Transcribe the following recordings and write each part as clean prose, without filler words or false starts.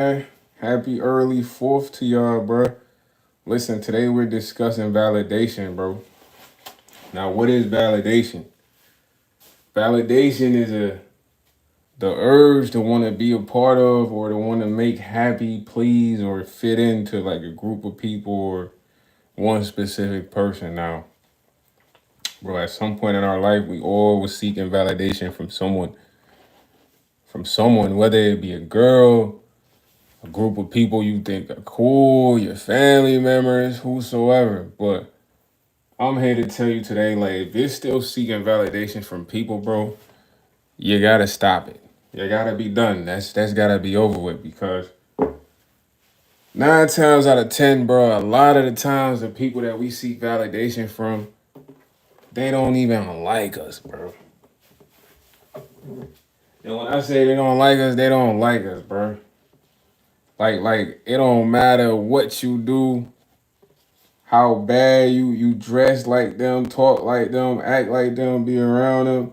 Hey, happy early 4th to y'all, bro. Listen, today we're discussing validation, bro. Now, what is validation? Validation is the urge to want to be a part of or to want to make happy, please, or fit into like a group of people or one specific person. Now, bro, at some point in our life, we all was seeking validation from someone, whether it be a girl, a group of people you think are cool, your family members, whosoever. But I'm here to tell you today, like, if you're still seeking validation from people, bro, you gotta stop it. You gotta be done. That's gotta be over with because 9 times out of 10, bro, a lot of the times the people that we seek validation from, they don't even like us, bro. And when I say they don't like us, they don't like us, bro. Like it don't matter what you do, how bad you dress like them, talk like them, act like them, be around them.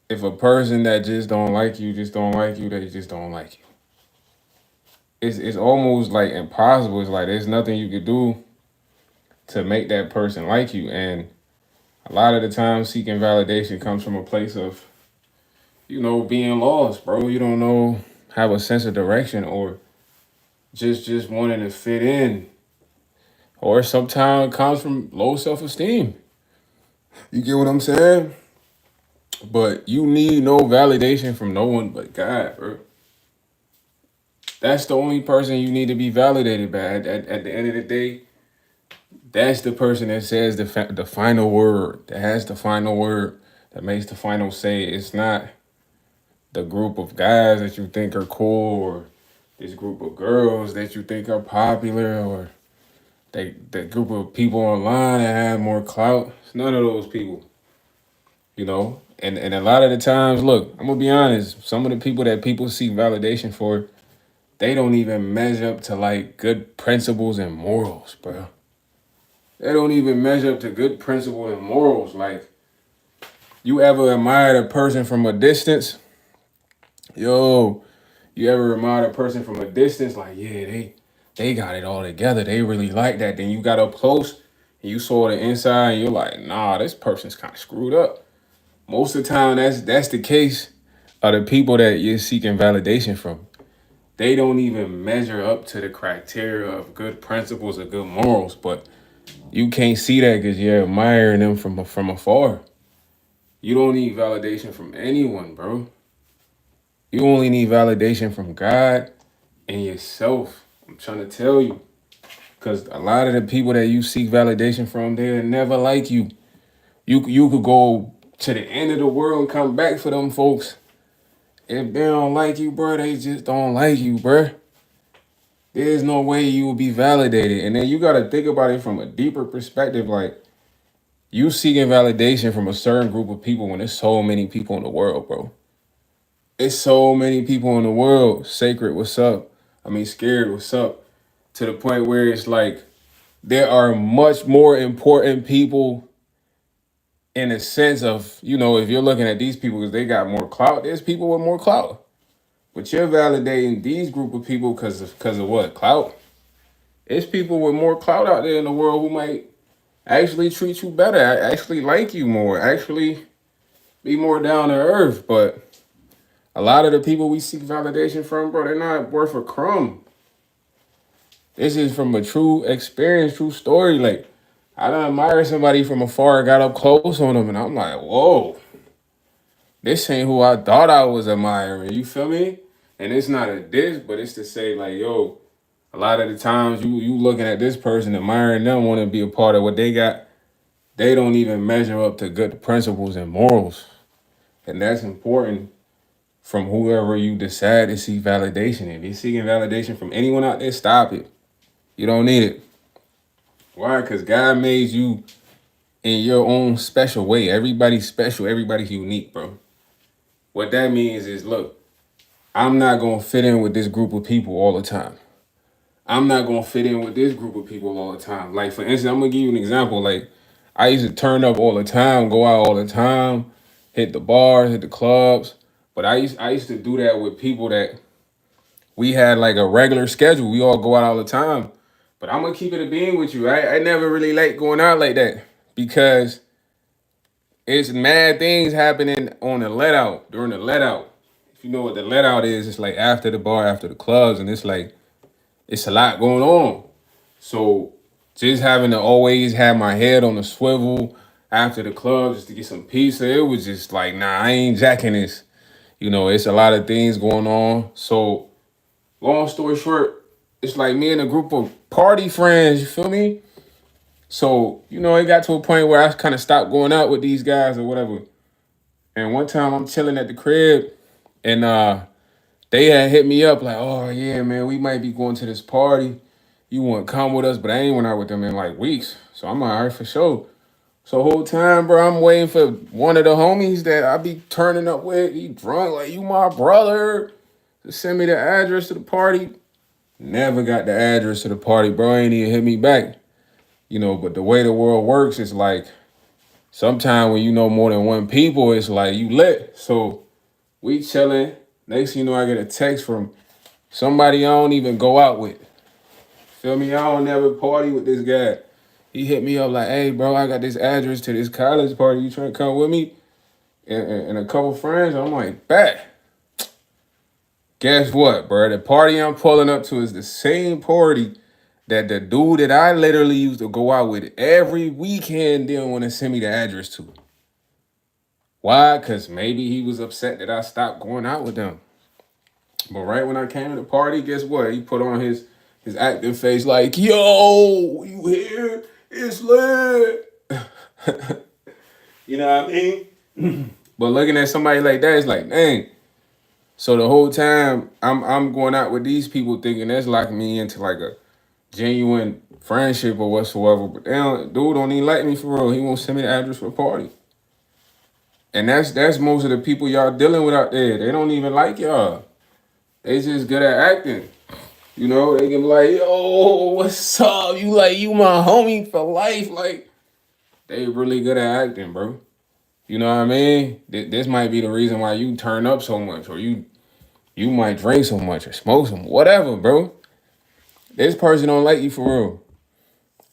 If a person that just don't like you, just don't like you, they just don't like you. It's almost like impossible. It's like there's nothing you could do to make that person like you. And a lot of the time seeking validation comes from a place of, being lost, bro. You don't know, have a sense of direction or just wanting to fit in. Or sometimes it comes from low self-esteem. You get what I'm saying? But you need no validation from no one but God, bro. That's the only person you need to be validated by. At the end of the day, that's the person that says the final word, that has the final word, that makes the final say. It's not the group of guys that you think are cool or this group of girls that you think are popular or that group of people online that have more clout. It's none of those people. And a lot of the times, look, I'm gonna be honest, some of the people that people seek validation for, they don't even measure up to like good principles and morals, bro. They don't even measure up to good principles and morals. Like, you ever admired a person from a distance? Yo, you ever admired a person from a distance? Like, yeah, they got it all together. They really like that. Then you got up close and you saw the inside and you're like, nah, this person's kind of screwed up. Most of the time, that's the case of the people that you're seeking validation from. They don't even measure up to the criteria of good principles or good morals, but you can't see that because you're admiring them from afar. You don't need validation from anyone, bro. You only need validation from God and yourself. I'm trying to tell you. Because a lot of the people that you seek validation from, they'll never like you. You could go to the end of the world and come back for them folks. If they don't like you, bro, they just don't like you, bro. There's no way you will be validated. And then you got to think about it from a deeper perspective. Like, you seeking validation from a certain group of people when there's so many people in the world, bro. It's so many people in the world. Sacred, what's up? I mean, scared, what's up? To the point where it's like there are much more important people in a sense of, if you're looking at these people because they got more clout, there's people with more clout. But you're validating these group of people because of what? Clout? It's people with more clout out there in the world who might actually treat you better, actually like you more, actually be more down to earth. But a lot of the people we seek validation from, bro, they're not worth a crumb. This is from a true experience, true story. Like, I done admired somebody from afar, got up close on them, and I'm like, whoa, this ain't who I thought I was admiring. You feel me? And it's not a diss, but it's to say, like, yo, a lot of the times you looking at this person, admiring them, want to be a part of what they got. They don't even measure up to good principles and morals. And that's important from whoever you decide to seek validation. If you're seeking validation from anyone out there, stop it. You don't need it. Why? Because God made you in your own special way. Everybody's special. Everybody's unique, bro. What that means is, look, I'm not going to fit in with this group of people all the time. I'm not going to fit in with this group of people all the time. Like, for instance, I'm going to give you an example. Like, I used to turn up all the time, go out all the time, hit the bars, hit the clubs. But I used to do that with people that we had like a regular schedule. We all go out all the time. But I'm gonna keep it a being with you. I never really like going out like that because it's mad things happening on the let out during the let out. If you know what the let out is, it's like after the bar, after the clubs, and it's like it's a lot going on. So just having to always have my head on the swivel after the club just to get some pizza, it was just like, nah, I ain't jacking this. It's a lot of things going on. So long story short, it's like me and a group of party friends, you feel me? So, it got to a point where I kind of stopped going out with these guys or whatever. And one time I'm chilling at the crib and they had hit me up like, oh yeah, man, we might be going to this party. You want to come with us? But I ain't went out with them in like weeks. So I'm like, all right, for sure. So whole time, bro, I'm waiting for one of the homies that I be turning up with. He drunk, like, you my brother. To send me the address to the party. Never got the address to the party, bro. Ain't even hit me back. But the way the world works is like, sometimes when you know more than one people, it's like you lit. So we chilling. Next thing you know, I get a text from somebody I don't even go out with. Feel me? I don't never party with this guy. He hit me up like, hey, bro, I got this address to this college party. You trying to come with me? And a couple friends. I'm like, bet. Guess what, bro? The party I'm pulling up to is the same party that the dude that I literally used to go out with every weekend didn't want to send me the address to. Why? Because maybe he was upset that I stopped going out with them. But right when I came to the party, guess what? He put on his active face like, yo, you here? It's lit. You know what I mean? But looking at somebody like that, it's like, dang. So the whole time I'm going out with these people thinking that's locking me into like a genuine friendship or whatsoever. But dude don't even like me for real. He won't send me the address for a party. And that's most of the people y'all dealing with out there. They don't even like y'all. They just good at acting. They can be like, yo, what's up? You my homie for life. Like, they really good at acting, bro. You know what I mean? This might be the reason why you turn up so much, or you might drink so much or smoke some, whatever, bro. This person don't like you for real.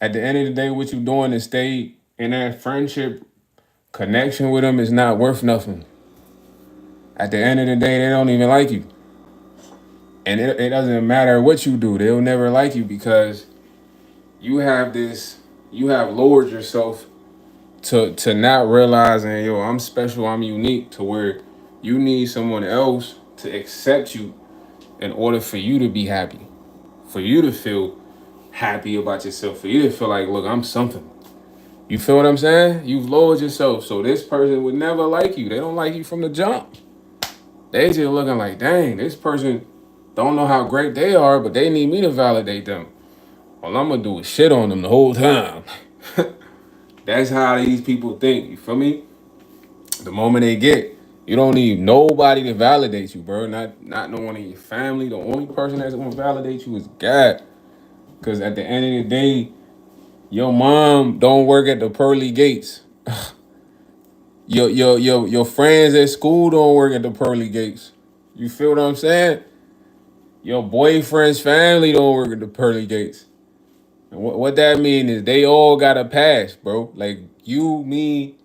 At the end of the day, what you doing to stay in that friendship connection with them is not worth nothing. At the end of the day, they don't even like you. And it doesn't matter what you do. They'll never like you because you have lowered yourself to not realizing, yo, I'm special, I'm unique, to where you need someone else to accept you in order for you to be happy, for you to feel happy about yourself, for you to feel like, look, I'm something. You feel what I'm saying? You've lowered yourself. So this person would never like you. They don't like you from the jump. They just looking like, dang, this person don't know how great they are, but they need me to validate them. All I'm gonna do is shit on them the whole time. That's how these people think. You feel me? The moment they get, you don't need nobody to validate you, bro. Not no one in your family. The only person that's gonna validate you is God. Cause at the end of the day, your mom don't work at the pearly gates. Your friends at school don't work at the pearly gates. You feel what I'm saying? Your boyfriend's family don't work at the pearly gates. And what that mean is they all got a pass, bro. Like you, me,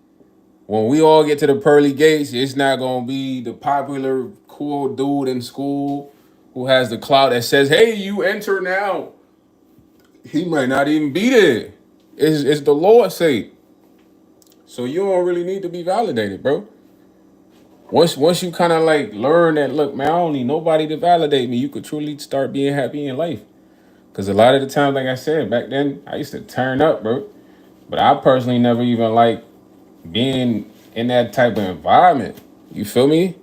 when we all get to the pearly gates, it's not gonna be the popular cool dude in school who has the clout that says, "Hey, you enter now." He might not even be there. It's the Lord's sake. So you don't really need to be validated, bro. Once you kind of like learn that, look, man, I don't need nobody to validate me. You could truly start being happy in life. Cause a lot of the time, like I said, back then I used to turn up, bro. But I personally never even like being in that type of environment. You feel me?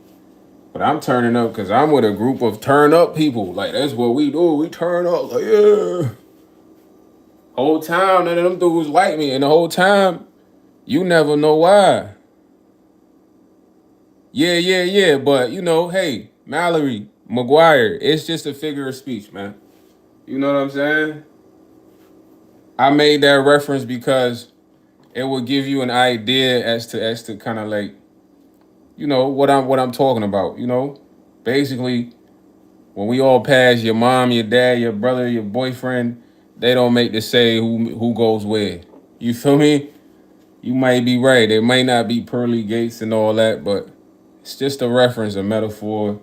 But I'm turning up because I'm with a group of turn up people. Like that's what we do. We turn up, like yeah. Whole time, none of them dudes like me, and the whole time, you never know why. Yeah. But hey, Mallory, McGuire, it's just a figure of speech, man. You know what I'm saying? I made that reference because it will give you an idea as to kind of like, what I'm talking about. Basically, when we all pass, your mom, your dad, your brother, your boyfriend, they don't make the say who goes where. You feel me? You might be right. It might not be pearly gates and all that, but it's just a reference, a metaphor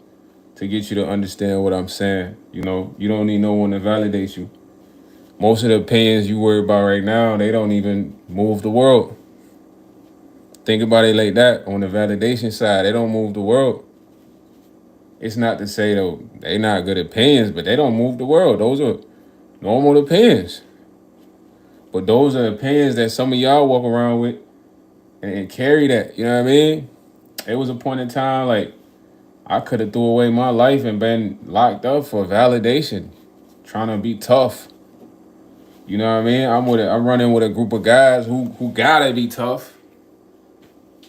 to get you to understand what I'm saying. You know, you don't need no one to validate you. Most of the opinions you worry about right now, they don't even move the world. Think about it like that. On the validation side, they don't move the world. It's not to say though they not good opinions, but they don't move the world. Those are normal opinions. But those are opinions that some of y'all walk around with and carry that. You know what I mean? It was a point in time like I could have threw away my life and been locked up for validation, trying to be tough. You know what I mean? I'm running with a group of guys who gotta be tough.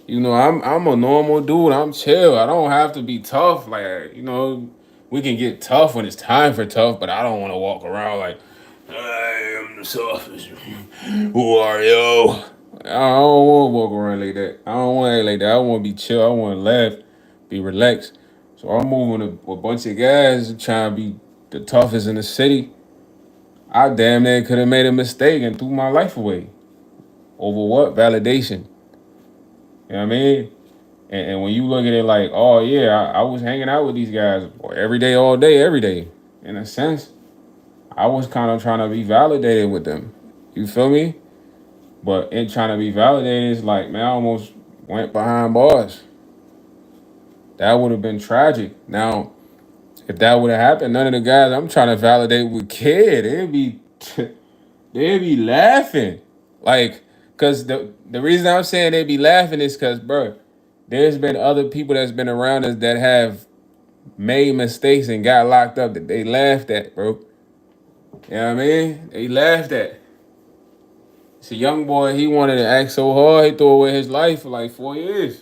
You know, I'm a normal dude. I'm chill. I don't have to be tough. Like, you know, we can get tough when it's time for tough, but I don't want to walk around like I am the toughest. Who are you? I don't want to walk around like that. I don't want to act like that. I want to be chill. I want to laugh, be relaxed. So I'm moving a bunch of guys trying to be the toughest in the city. I damn near could have made a mistake and threw my life away. Over what? Validation. You know what I mean? And when you look at it like, oh yeah, I was hanging out with these guys every day, all day, every day. In a sense, I was kind of trying to be validated with them. You feel me? But in trying to be validated, it's like, man, I almost went behind bars. That would have been tragic. Now, if that would have happened, none of the guys I'm trying to validate would care. They'd be laughing. Like, cause the reason I'm saying they'd be laughing is cause, bro, there's been other people that's been around us that have made mistakes and got locked up that they laughed at, bro. You know what I mean? They laughed at. It's a young boy, he wanted to act so hard, he threw away his life for like 4 years.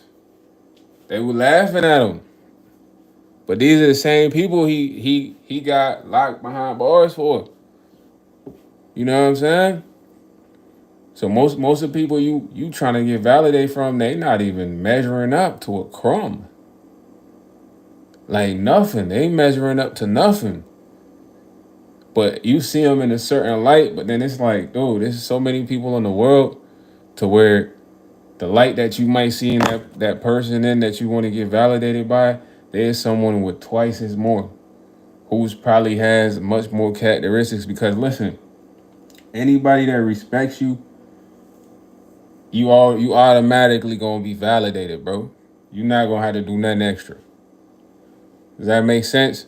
They were laughing at him. But these are the same people he got locked behind bars for. You know what I'm saying? So most of the people you trying to get validated from, they not even measuring up to a crumb. Like nothing. They measuring up to nothing. But you see them in a certain light, but then it's like, dude, there's so many people in the world to where the light that you might see in that person in that you want to get validated by, there's someone with twice as more, who's probably has much more characteristics. Because listen, anybody that respects you, you automatically gonna be validated, bro. You're not gonna have to do nothing extra. Does that make sense?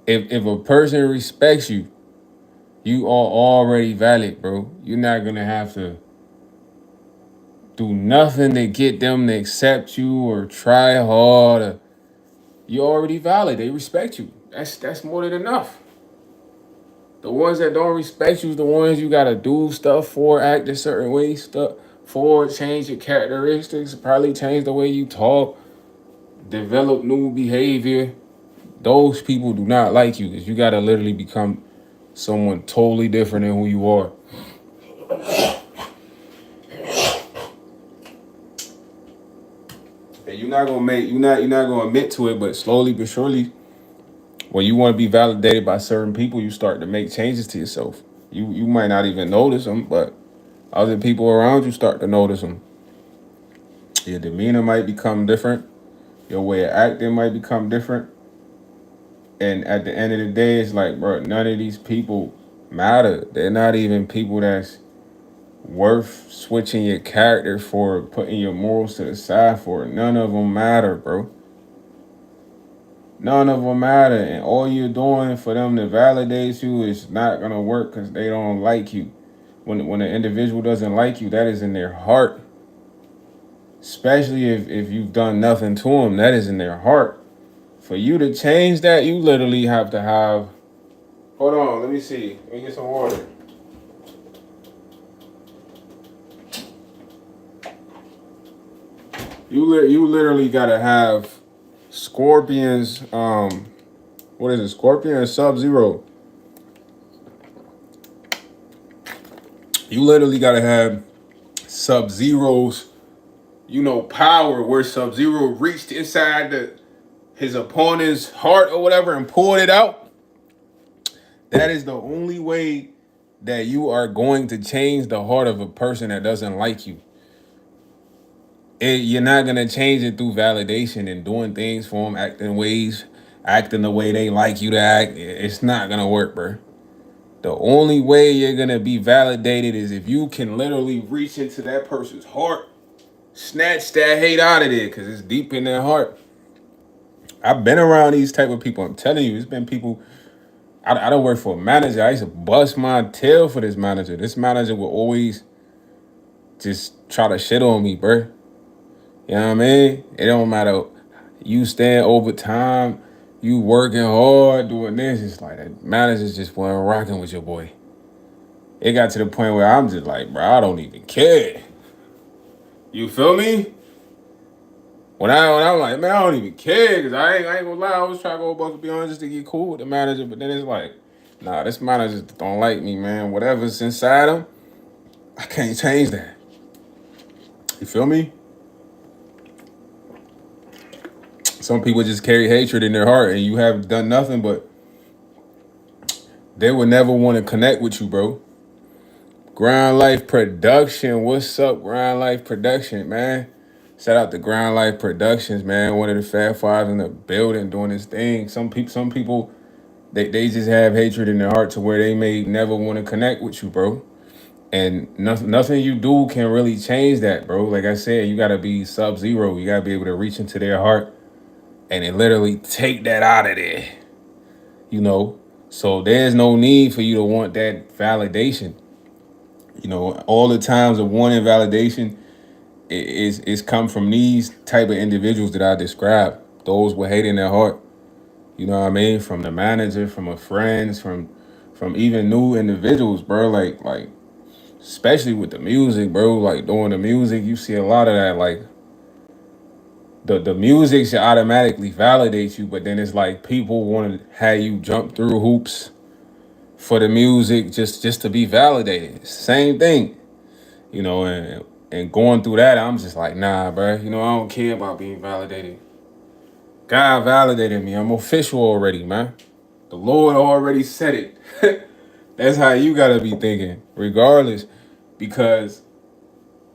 If a person respects you, you are already valid, bro. You're not gonna have to do nothing to get them to accept you or try hard. You already valid. They respect you. That's more than enough. The ones that don't respect you is the ones you gotta do stuff for, act a certain way, stuff for, change your characteristics, probably change the way you talk, develop new behavior. Those people do not like you because you gotta literally become someone totally different than who you are. And you're not gonna admit to it, but slowly but surely, when you want to be validated by certain people, you start to make changes to yourself. You might not even notice them, but other people around you start to notice them. Your demeanor might become different. Your way of acting might become different. And at the end of the day, it's like, bro, none of these people matter. They're not even people that's worth switching your character for, putting your morals to the side for. None of them matter, bro. None of them matter. And all you're doing for them to validate you is not going to work because they don't like you. When an individual doesn't like you, that is in their heart. Especially if you've done nothing to them, that is in their heart. For you to change that, you literally have to have... Hold on, let me see. Let me get some water. You literally got to have Scorpions, what is it, Scorpion or Sub-Zero? You literally got to have Sub-Zero's, power, where Sub-Zero reached inside his opponent's heart or whatever and pulled it out, that is the only way that you are going to change the heart of a person that doesn't like you. You're not gonna change it through validation and doing things for them, acting the way they like you to act. It's not gonna work, bro. The only way you're gonna be validated is if you can literally reach into that person's heart, snatch that hate out of there, cause it's deep in their heart. I've been around these type of people. I'm telling you, it's been people. I don't work for a manager. I used to bust my tail for this manager. This manager would always just try to shit on me, bro. You know what I mean? It don't matter. You staying overtime, you working hard, doing this. It's like that manager just wasn't rocking with your boy. It got to the point where I'm just like, bro, I don't even care. You feel me? When I'm like, man, I don't even care, cause I ain't gonna lie, I was trying to go above and beyond just to get cool with the manager, but then it's like, nah, this manager don't like me, man. Whatever's inside him, I can't change that. You feel me? Some people just carry hatred in their heart, and you have done nothing but they would never want to connect with you, bro. Grind Life Production, what's up, Grind Life Production, man? Shout out to Grind Life Productions, man. One of the Fab Five in the building doing this thing. Some people, they just have hatred in their heart to where they may never want to connect with you, bro. And nothing you do can really change that, bro. Like I said, you gotta be sub-zero. You gotta be able to reach into their heart and then literally take that out of there. You know? So there's no need for you to want that validation. You know, all the times of wanting validation is come from these type of individuals that I described. Those with hate in their heart. You know what I mean? From the manager, from a friends, from even new individuals, bro. Like especially with the music, bro. Like doing the music, you see a lot of that. Like the music should automatically validate you, but then it's like people want to have you jump through hoops for the music just to be validated. Same thing, you know, and going through that, I'm just like, nah, bro. You know, I don't care about being validated. God validated me. I'm official already, man. The Lord already said it. That's how you gotta be thinking, regardless, because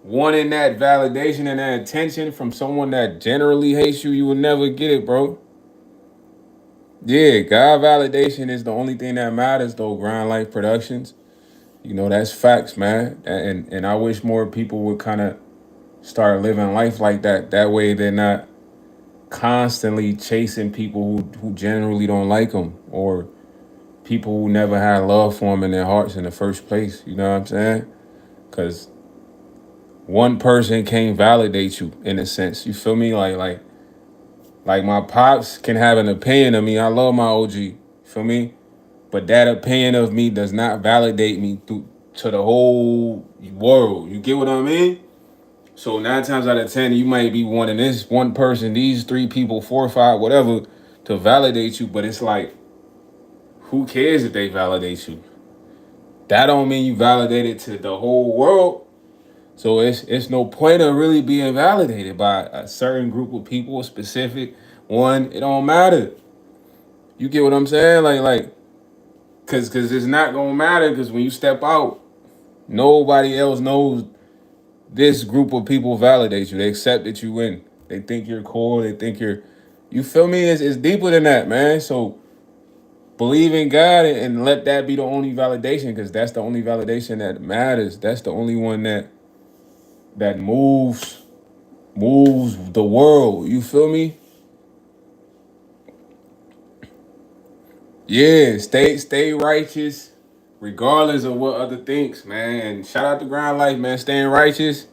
wanting that validation and that attention from someone that generally hates you, you will never get it, bro. Yeah, God validation is the only thing that matters, though. Grind Life Productions, you know, that's facts, man. And I wish more people would kind of start living life like that. That way, they're not constantly chasing people who generally don't like them, or people who never had love for them in their hearts in the first place. You know what I'm saying? Because one person can't validate you in a sense. You feel me? Like my pops can have an opinion of me. I love my OG. You feel me? But that opinion of me does not validate me to the whole world. You get what I mean? So 9 times out of 10, you might be wanting this one person, these 3 people, 4 or 5, whatever, to validate you. But it's like, who cares if they validate you? That don't mean you validated to the whole world. So it's no point of really being validated by a certain group of people, a specific one. It don't matter. You get what I'm saying? Cause it's not gonna matter. Cause when you step out, nobody else knows this group of people validate you. They accept that you win. They think you're cool. They think you're. You feel me? It's deeper than that, man. So believe in God and let that be the only validation, because that's the only validation that matters. That's the only one that moves the world. You feel me? Yeah, stay righteous, regardless of what other thinks, man. And shout out to Grind Life, man. Staying righteous.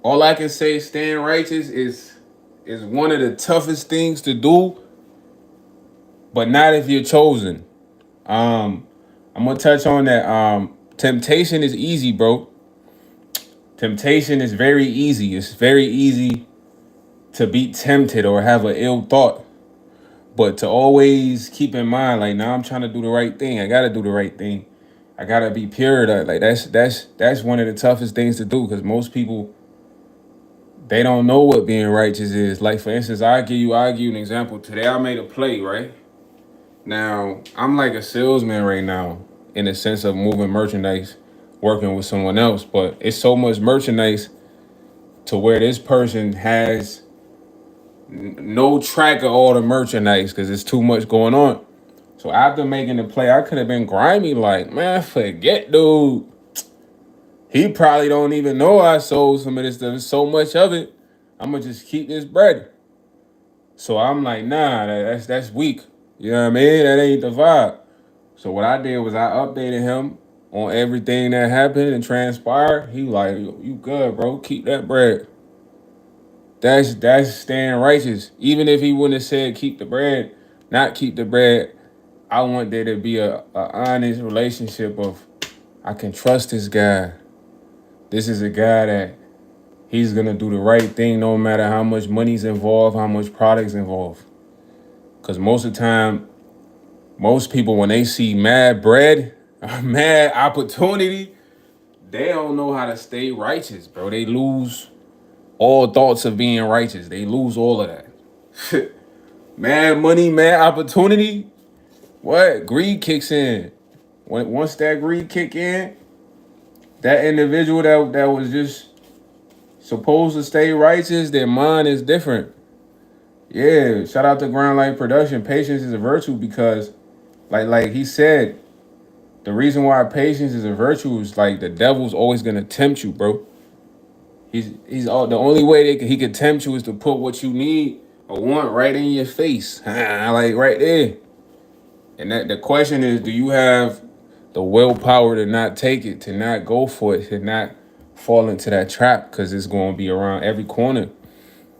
All I can say, staying righteous is one of the toughest things to do, but not if you're chosen. I'm gonna touch on that. Temptation is easy, bro. Temptation is very easy. It's very easy to be tempted or have an ill thought. But to always keep in mind, like, now I'm trying to do the right thing. I gotta do the right thing. I gotta be pure. Like that's one of the toughest things to do, because most people they don't know what being righteous is. Like for instance, I give you an example. Today I made a play, right? Now, I'm like a salesman right now in the sense of moving merchandise, working with someone else, but it's so much merchandise to where this person has no track of all the merchandise because it's too much going on. So after making the play, I could have been grimy like, man, forget dude. He probably don't even know I sold some of this stuff. There's so much of it. I'm gonna just keep this bread. So I'm like, nah, that's weak. You know what I mean? That ain't the vibe. So what I did was I updated him on everything that happened and transpired. He like, you good, bro. Keep that bread. That's staying righteous. Even if he wouldn't have said keep the bread, not keep the bread, I want there to be a honest relationship of I can trust this guy. This is a guy that he's gonna do the right thing no matter how much money's involved, how much product's involved. Cause most of the time, most people when they see mad bread, mad opportunity, they don't know how to stay righteous, bro. They lose all thoughts of being righteous. They lose all of that. Mad money, mad opportunity. What? Greed kicks in. Once that greed kick in, that individual that was just supposed to stay righteous, their mind is different. Yeah, shout out to Ground Light Production. Patience is a virtue because, like he said, the reason why patience is a virtue is like the devil's always gonna tempt you, bro. He's all the only way he could tempt you is to put what you need or want right in your face, like right there. And that the question is, do you have the willpower to not take it, to not go for it, to not fall into that trap? Because it's going to be around every corner.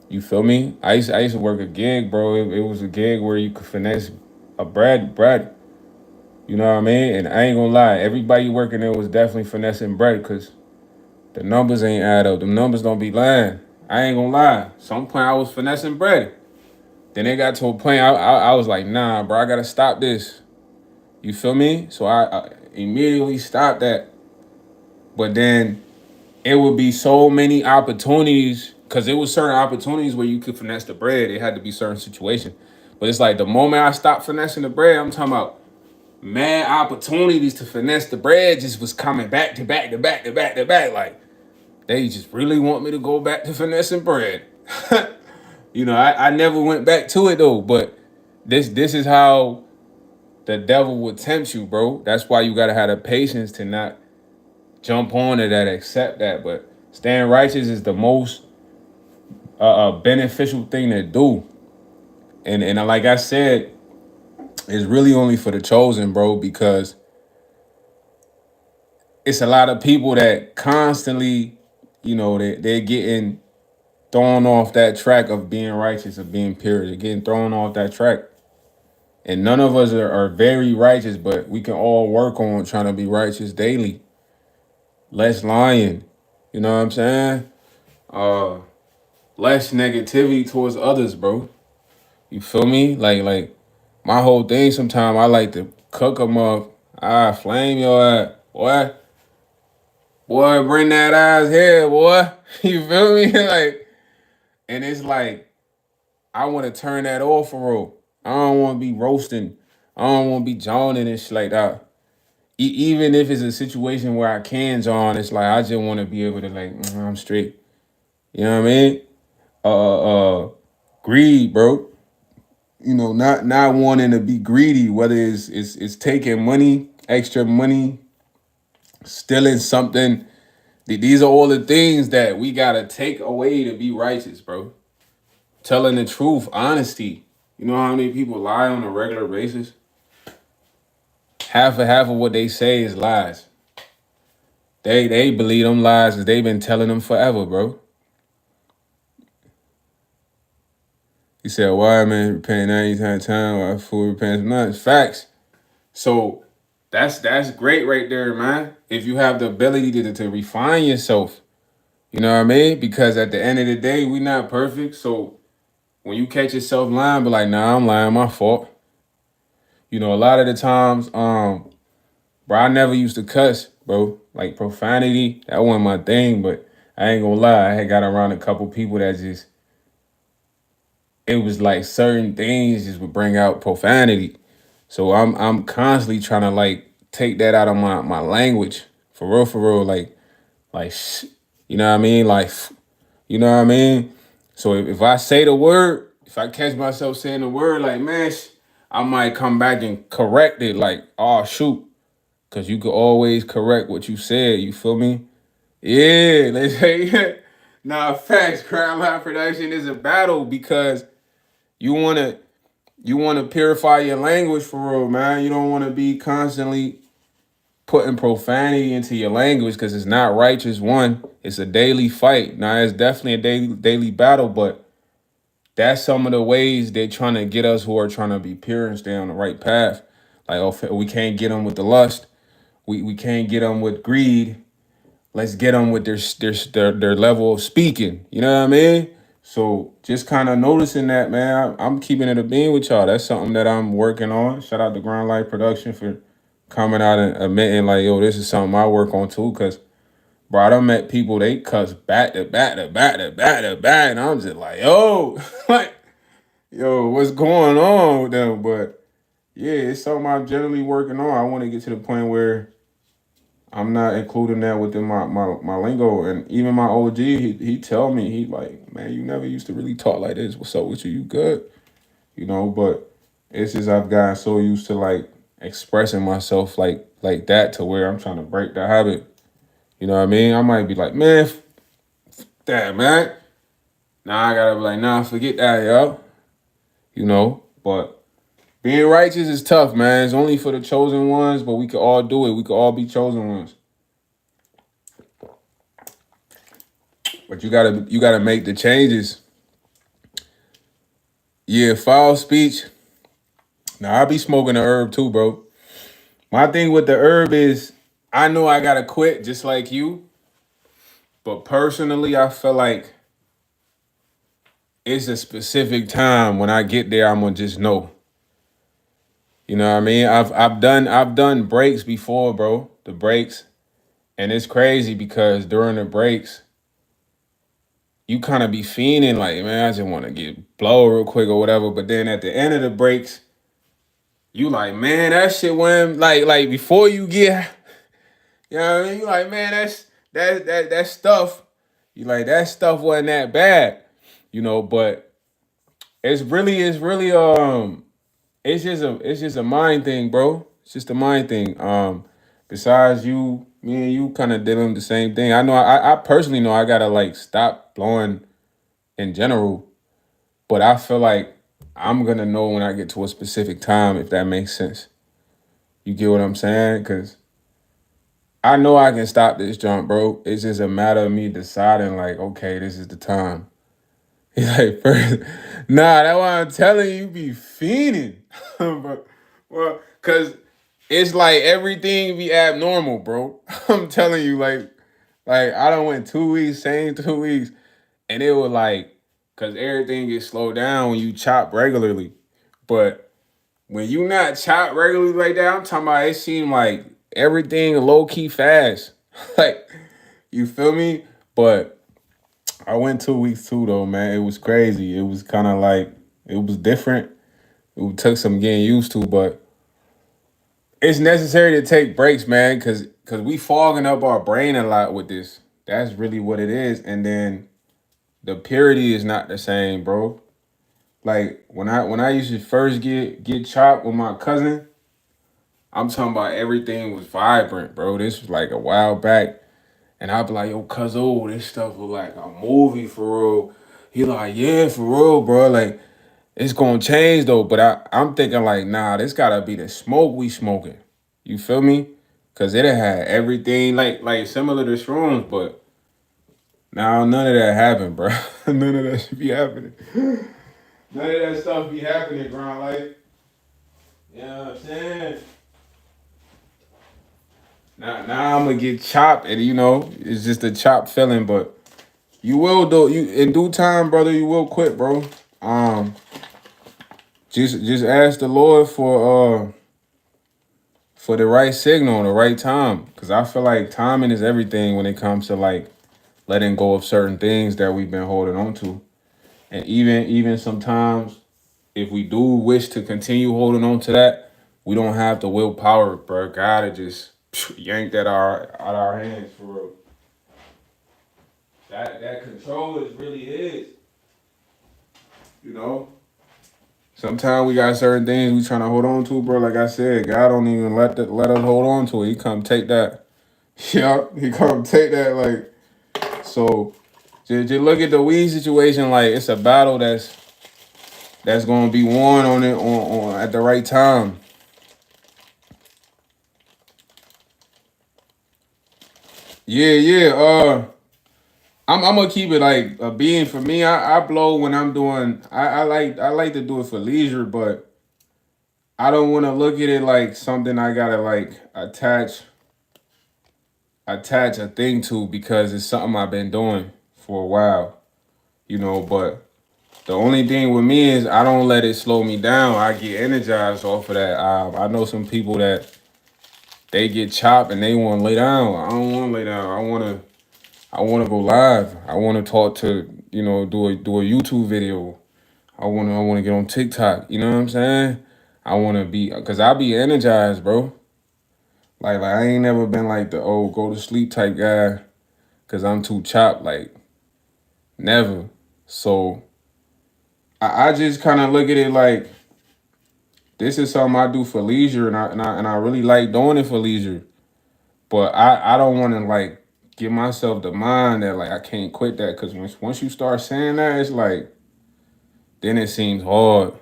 You feel me? I used to work a gig, bro. It was a gig where you could finesse a bread. You know what I mean? And I ain't gonna lie, everybody working there was definitely finessing bread because the numbers ain't add up. The numbers don't be lying. I ain't gonna lie. Some point I was finessing bread. Then it got to a point I was like, nah, bro, I gotta stop this. You feel me? So I immediately stopped that. But then it would be so many opportunities because it was certain opportunities where you could finesse the bread. It had to be certain situation. But it's like the moment I stopped finessing the bread, I'm talking about mad opportunities to finesse the bread just was coming back to back to back to back to back. Like they just really want me to go back to finessing bread. I never went back to it though. But this is how the devil would tempt you, bro. That's why you gotta have the patience to not jump on to that, accept that. But staying righteous is the most beneficial thing to do. And like I said, it's really only for the chosen, bro, because it's a lot of people that constantly, they're getting thrown off that track of being righteous, of being pure. They're getting thrown off that track. And none of us are very righteous, but we can all work on trying to be righteous daily. Less lying. You know what I'm saying? Uh, Less negativity towards others, bro. You feel me? Like my whole thing. Sometimes I like to cook them up. Flame your ass, boy. Boy, bring that ass here, boy. You feel me? Like, and it's like I want to turn that off for real. I don't want to be roasting. I don't want to be joning and shit like that. Even if it's a situation where I can John, it's like I just want to be able to like I'm straight. You know what I mean? Greed, bro. Not wanting to be greedy, whether it's taking money, extra money, stealing something. These are all the things that we gotta take away to be righteous, bro. Telling the truth, honesty. You know how many people lie on a regular basis? Half of what they say is lies. They believe them lies because they've been telling them forever, bro. He said, why man repaying 90 times time while fool repaying none? Facts. So that's great right there, man. If you have the ability to refine yourself, you know what I mean? Because at the end of the day, we not perfect. So when you catch yourself lying, be like, nah, I'm lying, my fault. A lot of the times, bro, I never used to cuss, bro. Like profanity, that wasn't my thing, but I ain't gonna lie. I had got around a couple people that just it was like certain things just would bring out profanity. So I'm constantly trying to like take that out of my language for real, like you know what I mean, like you know what I mean. So if I say the word, if I catch myself saying the word like man, I might come back and correct it like oh shoot, cause you could always correct what you said. You feel me? Yeah, let's say nah facts. Crime High Production is a battle because you wanna you want to purify your language for real, man. You don't want to be constantly putting profanity into your language because it's not righteous. One, it's a daily fight. Now, it's definitely a daily battle, but that's some of the ways they're trying to get us who are trying to be pure and stay on the right path. Like, oh, we can't get them with the lust. We can't get them with greed. Let's get them with their level of speaking. You know what I mean? So just kind of noticing that, man. I'm keeping it a bean with y'all. That's something that I'm working on. Shout out to Grind Life Production for coming out and admitting like, yo, this is something I work on too. Cause bro, I done met people they cuss back to back to back to back to back, and I'm just like, yo, like, yo, what's going on with them? But yeah, it's something I'm generally working on. I want to get to the point where I'm not including that within my lingo. And even my OG, he tell me, he like, man, you never used to really talk like this. What's up with you? You good? You know, but it's just I've gotten so used to like expressing myself like that to where I'm trying to break the habit. You know what I mean? I might be like, man, that man. Now I gotta be like, nah, forget that, yo. You know, but being righteous is tough, man. It's only for the chosen ones, but we could all do it. We could all be chosen ones. But you gotta make the changes. Yeah, foul speech. Now I be smoking the herb too, bro. My thing with the herb is I know I gotta quit just like you, but personally I feel like it's a specific time when I get there, I'm gonna just know. You know what I mean? I've done breaks before, bro. The breaks. And it's crazy because during the breaks, you kind of be fiending like, man, I just want to get blow real quick or whatever. But then at the end of the breaks, you like, man, that shit went like before you get, you know what I mean? You like, man, that stuff. You like that stuff wasn't that bad, you know. But it's really it's just a mind thing, bro. It's just a mind thing. Besides you, me and you kind of dealing with the same thing. I know I personally know I gotta like stop blowing in general, but I feel like I'm gonna know when I get to a specific time if that makes sense. You get what I'm saying? Cause I know I can stop this jump, bro. It's just a matter of me deciding like, okay, this is the time. He's like, first, nah, that's why I'm telling you, you be fiending. But, well, cause it's like everything be abnormal, bro. I'm telling you, like I done went 2 weeks, same 2 weeks, and it was like, cause everything gets slowed down when you chop regularly. But when you not chop regularly like that, I'm talking about it seemed like everything low key fast. Like, you feel me? But I went 2 weeks too though, man. It was crazy. It was kind of like it was different. It took some getting used to, but it's necessary to take breaks, man, cause we fogging up our brain a lot with this. That's really what it is. And then the purity is not the same, bro. Like when I used to first get chopped with my cousin, I'm talking about everything was vibrant, bro. This was like a while back. And I'd be like, yo, cuz oh, this stuff look like a movie for real. He like, yeah, for real, bro. Like, it's gonna change though. But I'm thinking like, nah, this gotta be the smoke we smoking. You feel me? Cause it had everything like similar to shrooms, but now none of that happened, bro. None of that should be happening. None of that stuff be happening, ground like, you know what I'm saying? Now I'm gonna get chopped, and it's just a chopped feeling, but you will do you in due time, brother. You will quit, bro. Um, just ask the Lord for the right signal, the right time, because I feel like timing is everything when it comes to like letting go of certain things that we've been holding on to. And even sometimes if we do wish to continue holding on to that, we don't have the willpower, bro. Gotta just yank that out our hands for real. That control is really is, you know. Sometimes we got certain things we trying to hold on to, bro. Like I said, God don't even let us hold on to it. He come take that. Yeah, he come take that. So. Just look at the weed situation. Like it's a battle that's gonna be won on at the right time. Yeah, yeah. I'm gonna keep it like a being for me. I blow when I'm doing. I like to do it for leisure, but I don't want to look at it like something I gotta like attach a thing to because it's something I've been doing for a while, But the only thing with me is I don't let it slow me down. I get energized off of that. I know some people that they get chopped and they want to lay down. I don't want to lay down. I want to go live. I want to talk to do a YouTube video. I want to get on TikTok. You know what I'm saying? I want to be because I be energized, bro. Like I ain't never been like the go to sleep type guy because I'm too chopped. Like never. So I just kind of look at it like this is something I do for leisure, and I really like doing it for leisure. But I don't want to like give myself the mind that like I can't quit that because once you start saying that, it's like then it seems hard,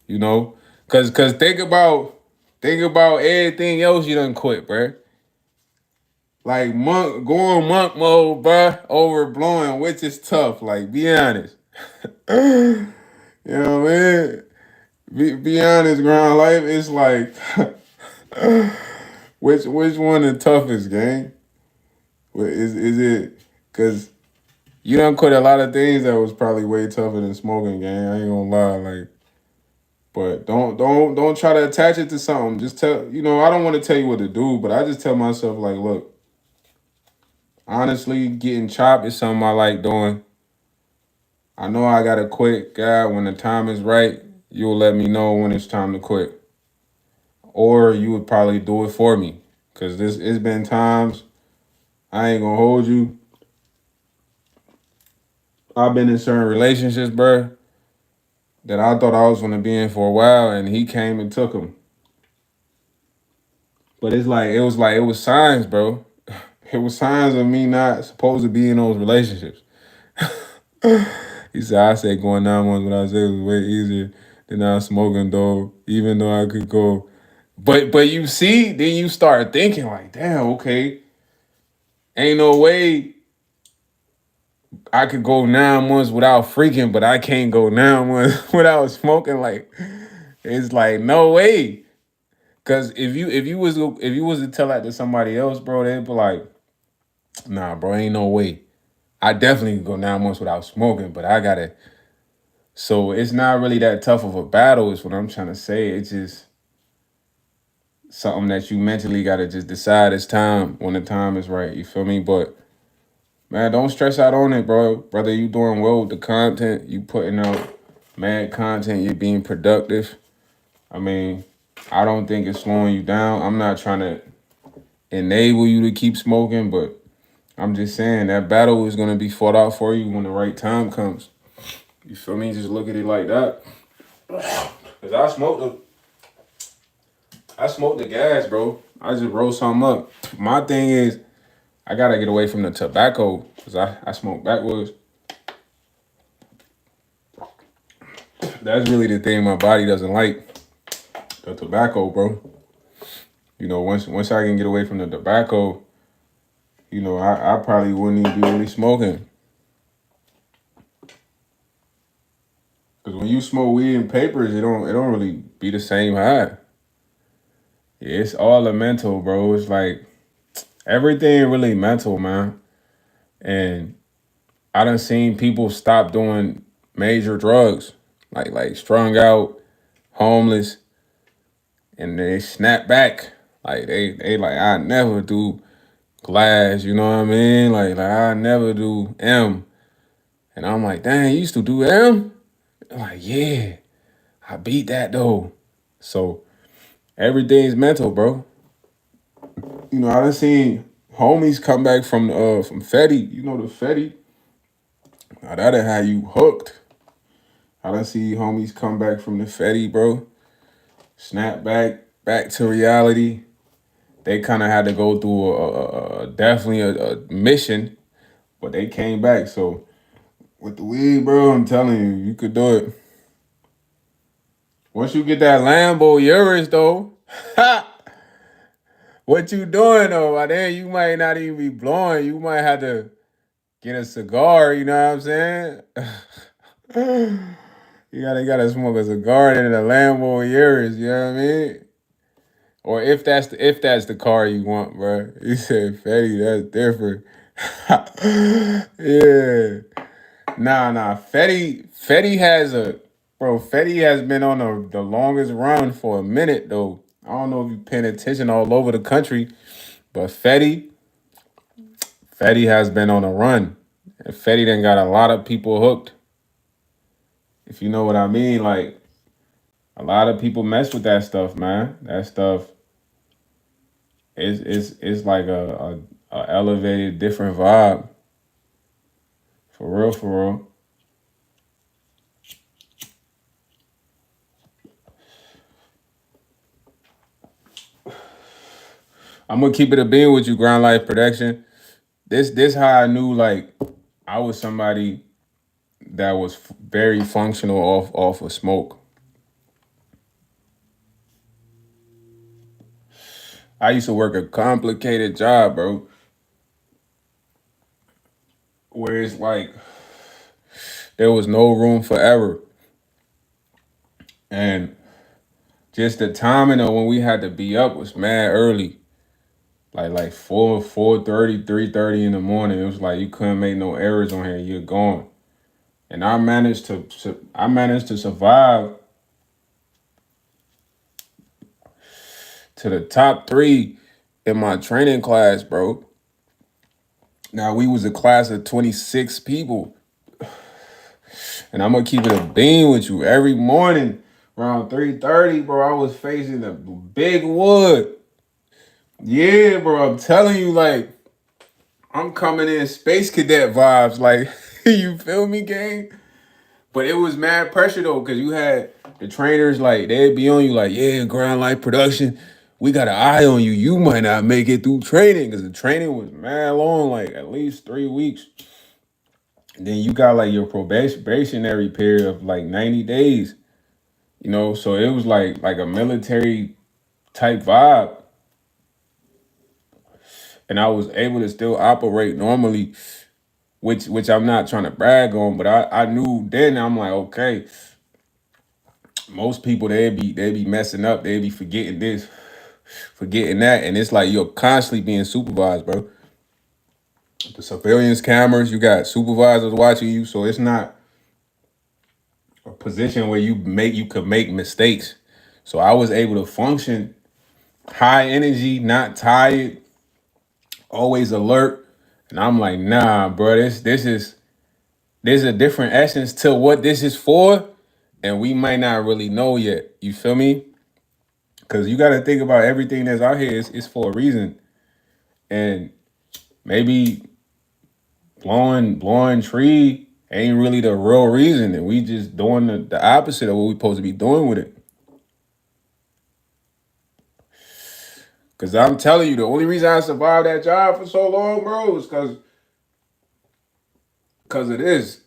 you know. Cause think about everything else you done quit, bruh. Like going monk mode, bruh, overblowing, which is tough. Like be honest, you know what I mean. Be honest, ground life. It's like which one the toughest, gang? Is it? Cause you done quit a lot of things that was probably way tougher than smoking, gang. I ain't gonna lie, like. But don't try to attach it to something. Just I don't want to tell you what to do, but I just tell myself like, look, honestly, getting chopped is something I like doing. I know I gotta quit, God. When the time is right, you'll let me know when it's time to quit, or you would probably do it for me. Cause it's been times I ain't gonna hold you. I've been in certain relationships, bruh, that I thought I was gonna be in for a while, and he came and took them. But it was signs, bro. It was signs of me not supposed to be in those relationships. He said, I said going 9 months when I said it was way easier than I smoking though, even though I could go. But you see, then you start thinking like, damn, okay, ain't no way I could go 9 months without freaking, but I can't go 9 months without smoking. Like, it's like no way. Cause if you was to tell that to somebody else, bro, they'd be like, nah, bro, ain't no way. I definitely could go 9 months without smoking, but I gotta. So it's not really that tough of a battle, is what I'm trying to say. It's just something that you mentally gotta just decide it's time when the time is right. You feel me? But man, don't stress out on it, bro. Brother, you doing well with the content. You putting out mad content. You're being productive. I mean, I don't think it's slowing you down. I'm not trying to enable you to keep smoking, but I'm just saying that battle is gonna be fought out for you when the right time comes. You feel me? Just look at it like that. Cause I smoked the gas, bro. I just rolled something up. My thing is, I gotta get away from the tobacco, cause I smoke backwards. That's really the thing my body doesn't like, the tobacco, bro. Once I can get away from the tobacco, I probably wouldn't even be really smoking. Cause when you smoke weed and papers, it don't really be the same high. Yeah, it's all a mental, bro. It's like everything really mental, man. And I done seen people stop doing major drugs, like strung out, homeless, and they snap back. Like they like I never do glass, you know what I mean? Like I never do M. And I'm like, dang, you used to do M? I'm like, yeah, I beat that though. So everything's mental, bro. You know, I done seen homies come back from Fetty. You know the Fetty. Now that'll have you hooked. I done see homies come back from the Fetty, bro. Snap back to reality. They kind of had to go through definitely a mission, but they came back. So with the weed, bro, I'm telling you, you could do it. Once you get that Lambo Urus, though, what you doing though? By then you might not even be blowing. You might have to get a cigar. You know what I'm saying? You gotta smoke a cigar in a Lambo Urus. You know what I mean? Or if that's the car you want, bro. You said Fetty, that's different. Yeah. Nah. Fetty has a bro. Fetty has been on the longest run for a minute though. I don't know if you paying attention all over the country, but Fetty has been on a run. And Fetty done got a lot of people hooked. If you know what I mean, like a lot of people mess with that stuff, man. That stuff is like a elevated different vibe. For real, for real. I'm gonna keep it a bean with you, Ground Life Production. This how I knew like I was somebody that was very functional off of smoke. I used to work a complicated job, bro, where it's like there was no room for error. And just the timing of when we had to be up was mad early. Like 4:30, 3:30 in the morning. It was like you couldn't make no errors on here. You're gone. And I managed to survive to the top three in my training class, bro. Now we was a class of 26 people. And I'm gonna keep it a bean with you. Every morning around 3:30, bro, I was facing the big wood. Yeah, bro. I'm telling you, like, I'm coming in space cadet vibes. Like, you feel me, gang? But it was mad pressure though, because you had the trainers, like, they'd be on you, like, yeah, Ground Life Production. We got an eye on you. You might not make it through training because the training was mad long, like at least 3 weeks. Then you got like your probationary period of like 90 days, so it was like a military type vibe. And I was able to still operate normally, which I'm not trying to brag on, but I knew then. I'm like, okay, most people they be messing up, they be forgetting this, forgetting that, and it's like you're constantly being supervised, bro. The surveillance cameras, you got supervisors watching you, so it's not a position where you could make mistakes. So I was able to function high energy, not tired, always alert. And I'm like, nah, bro, this is there's a different essence to what this is for, and we might not really know yet. You feel me? Because you got to think about everything that's out here is for a reason, and maybe blowing tree ain't really the real reason, and we just doing the opposite of what we supposed to be doing with it. Cause I'm telling you, the only reason I survived that job for so long, bro, is cause of this.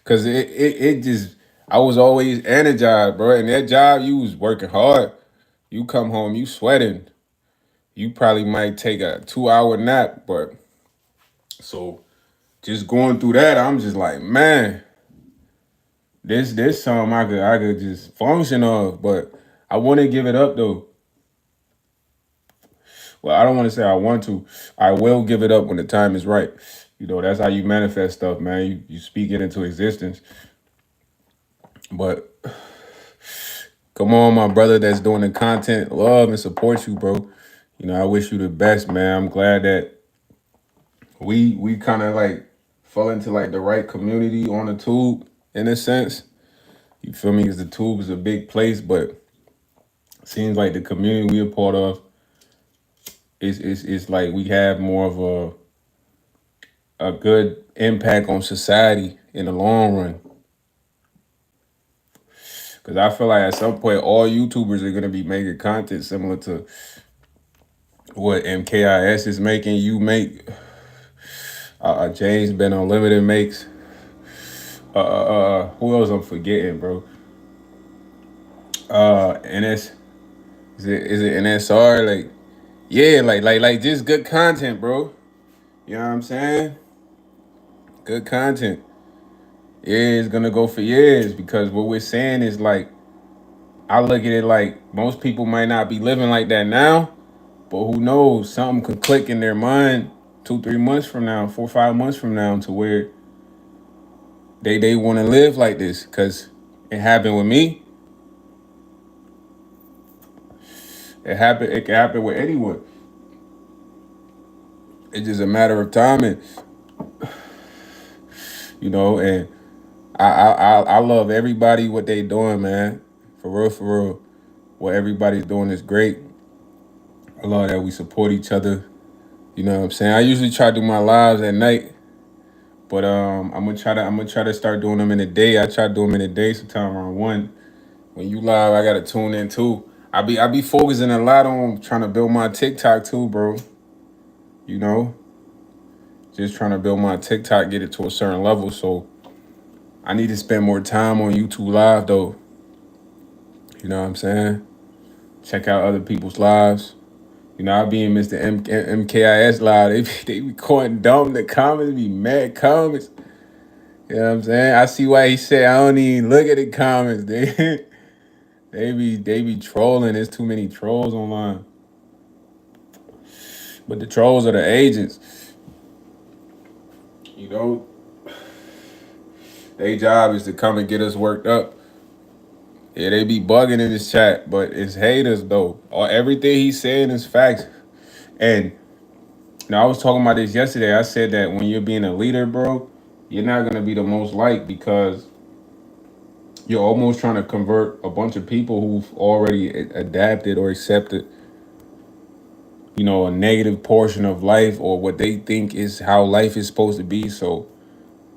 Cause it just I was always energized, bro. And that job, you was working hard. You come home, you sweating. You probably might take a 2 hour nap, but so just going through that, I'm just like, man, this something I could just function off. But I want to give it up though. Well, I don't want to say I want to. I will give it up when the time is right. That's how you manifest stuff, man. You speak it into existence. But come on, my brother that's doing the content, love and support you, bro. I wish you the best, man. I'm glad that we kind of like fell into like the right community on the tube in a sense. You feel me? Because the tube is a big place, but it seems like the community we're a part of is like we have more of a good impact on society in the long run. Because I feel like at some point all YouTubers are gonna be making content similar to what MKIS is making. You make James Ben Unlimited makes. Who else I'm forgetting, bro? NS is it NSR? Like, yeah, like just good content, bro. You know what I'm saying? Good content. Yeah, it's gonna go for years because what we're saying is like I look at it like most people might not be living like that now, but who knows? Something could click in their mind 2, 3 months from now, 4, 5 months from now, to where they want to live like this. Cause it happened with me. It happened. It can happen with anyone. It's just a matter of time, and I love everybody what they doing, man. For real, for real. What everybody's doing is great. I love that we support each other. You know what I'm saying? I usually try to do my lives at night, but I'm gonna try to start doing them in the day. I try to do them in the day sometime around 1. When you live, I gotta tune in too. I be focusing a lot on trying to build my TikTok too, bro. You know, just trying to build my TikTok, get it to a certain level. So I need to spend more time on YouTube Live though. You know what I'm saying? Check out other people's lives. I be in Mr. MKIS live. They be going dumb. The comments be mad comments. You know what I'm saying? I see why he said I don't even look at the comments. They be trolling. There's too many trolls online. But the trolls are the agents. You know, their job is to come and get us worked up. Yeah, they be bugging in this chat, but it's haters though. Or everything he's saying is facts. And I was talking about this yesterday. I said that when you're being a leader, bro, you're not gonna be the most liked because you're almost trying to convert a bunch of people who've already adapted or accepted, a negative portion of life or what they think is how life is supposed to be. So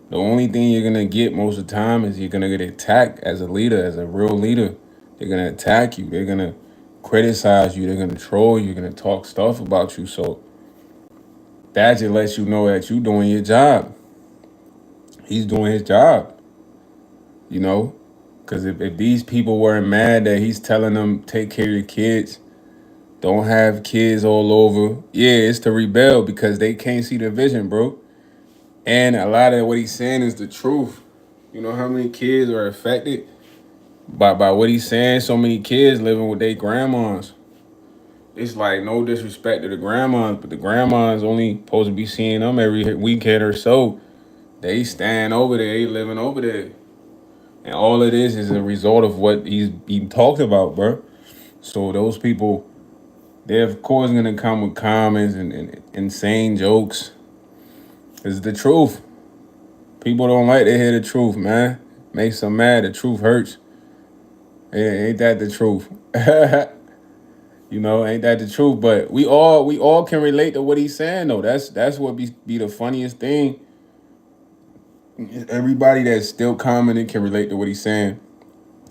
the only thing you're gonna get most of the time is you're gonna get attacked as a leader, as a real leader. They're gonna attack you. They're gonna criticize you. They're gonna troll you. They're gonna talk stuff about you. So that just lets you know that you doing your job. He's doing his job, you know? Because if these people weren't mad that he's telling them, take care of your kids, don't have kids all over, yeah, it's to rebel because they can't see the vision, bro. And a lot of what he's saying is the truth. You know how many kids are affected by what he's saying? So many kids living with their grandmas. It's like no disrespect to the grandmas, but the grandmas only supposed to be seeing them every weekend or so. They stand over there, they living over there. And all it is a result of what he talked about, bro. So those people, they're of course gonna come with comments and insane jokes. It's the truth. People don't like to hear the truth, man. Makes them mad. The truth hurts. Ain't that the truth? Ain't that the truth? But we all can relate to what he's saying though. That's what be the funniest thing. Everybody that's still commenting can relate to what he's saying.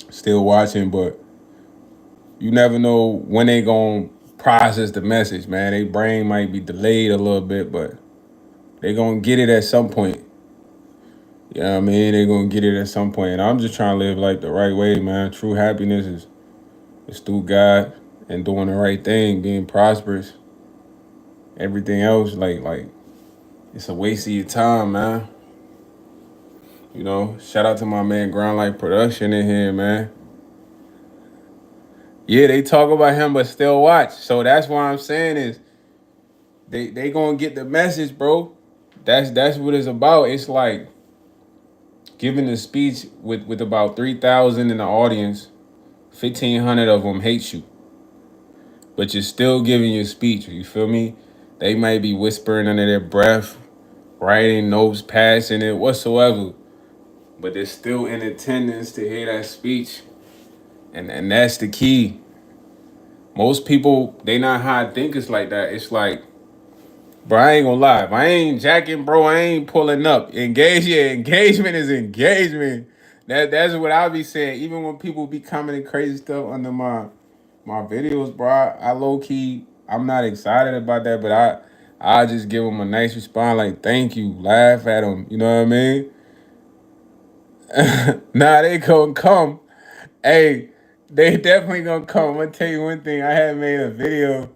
Still watching, but you never know when they gonna process the message, man. Their brain might be delayed a little bit, but they gonna get it at some point. You know what I mean? They gonna get it at some point. And I'm just trying to live like the right way, man. True happiness is through God and doing the right thing, being prosperous. Everything else, like it's a waste of your time, man. Shout out to my man Ground Light Production in here, man. Yeah, they talk about him, but still watch. So that's why I'm saying is they gonna get the message, bro. That's what it's about. It's like giving a speech with about 3,000 in the audience. 1,500 of them hate you. but you're still giving your speech. You feel me? They might be whispering under their breath, writing notes, passing it, whatsoever, but they're still in attendance to hear that speech. And that's the key. Most people, they not high thinkers like that. It's like, bro, I ain't gonna lie. If I ain't jacking, bro, I ain't pulling up. Engagement is engagement. That's what I be saying. Even when people be commenting crazy stuff under my videos, bro, I low key, I'm not excited about that, but I just give them a nice response, like thank you, laugh at them. You know what I mean? Nah, they gonna come. Hey, they definitely gonna come. I'm gonna tell you one thing. I had made a video.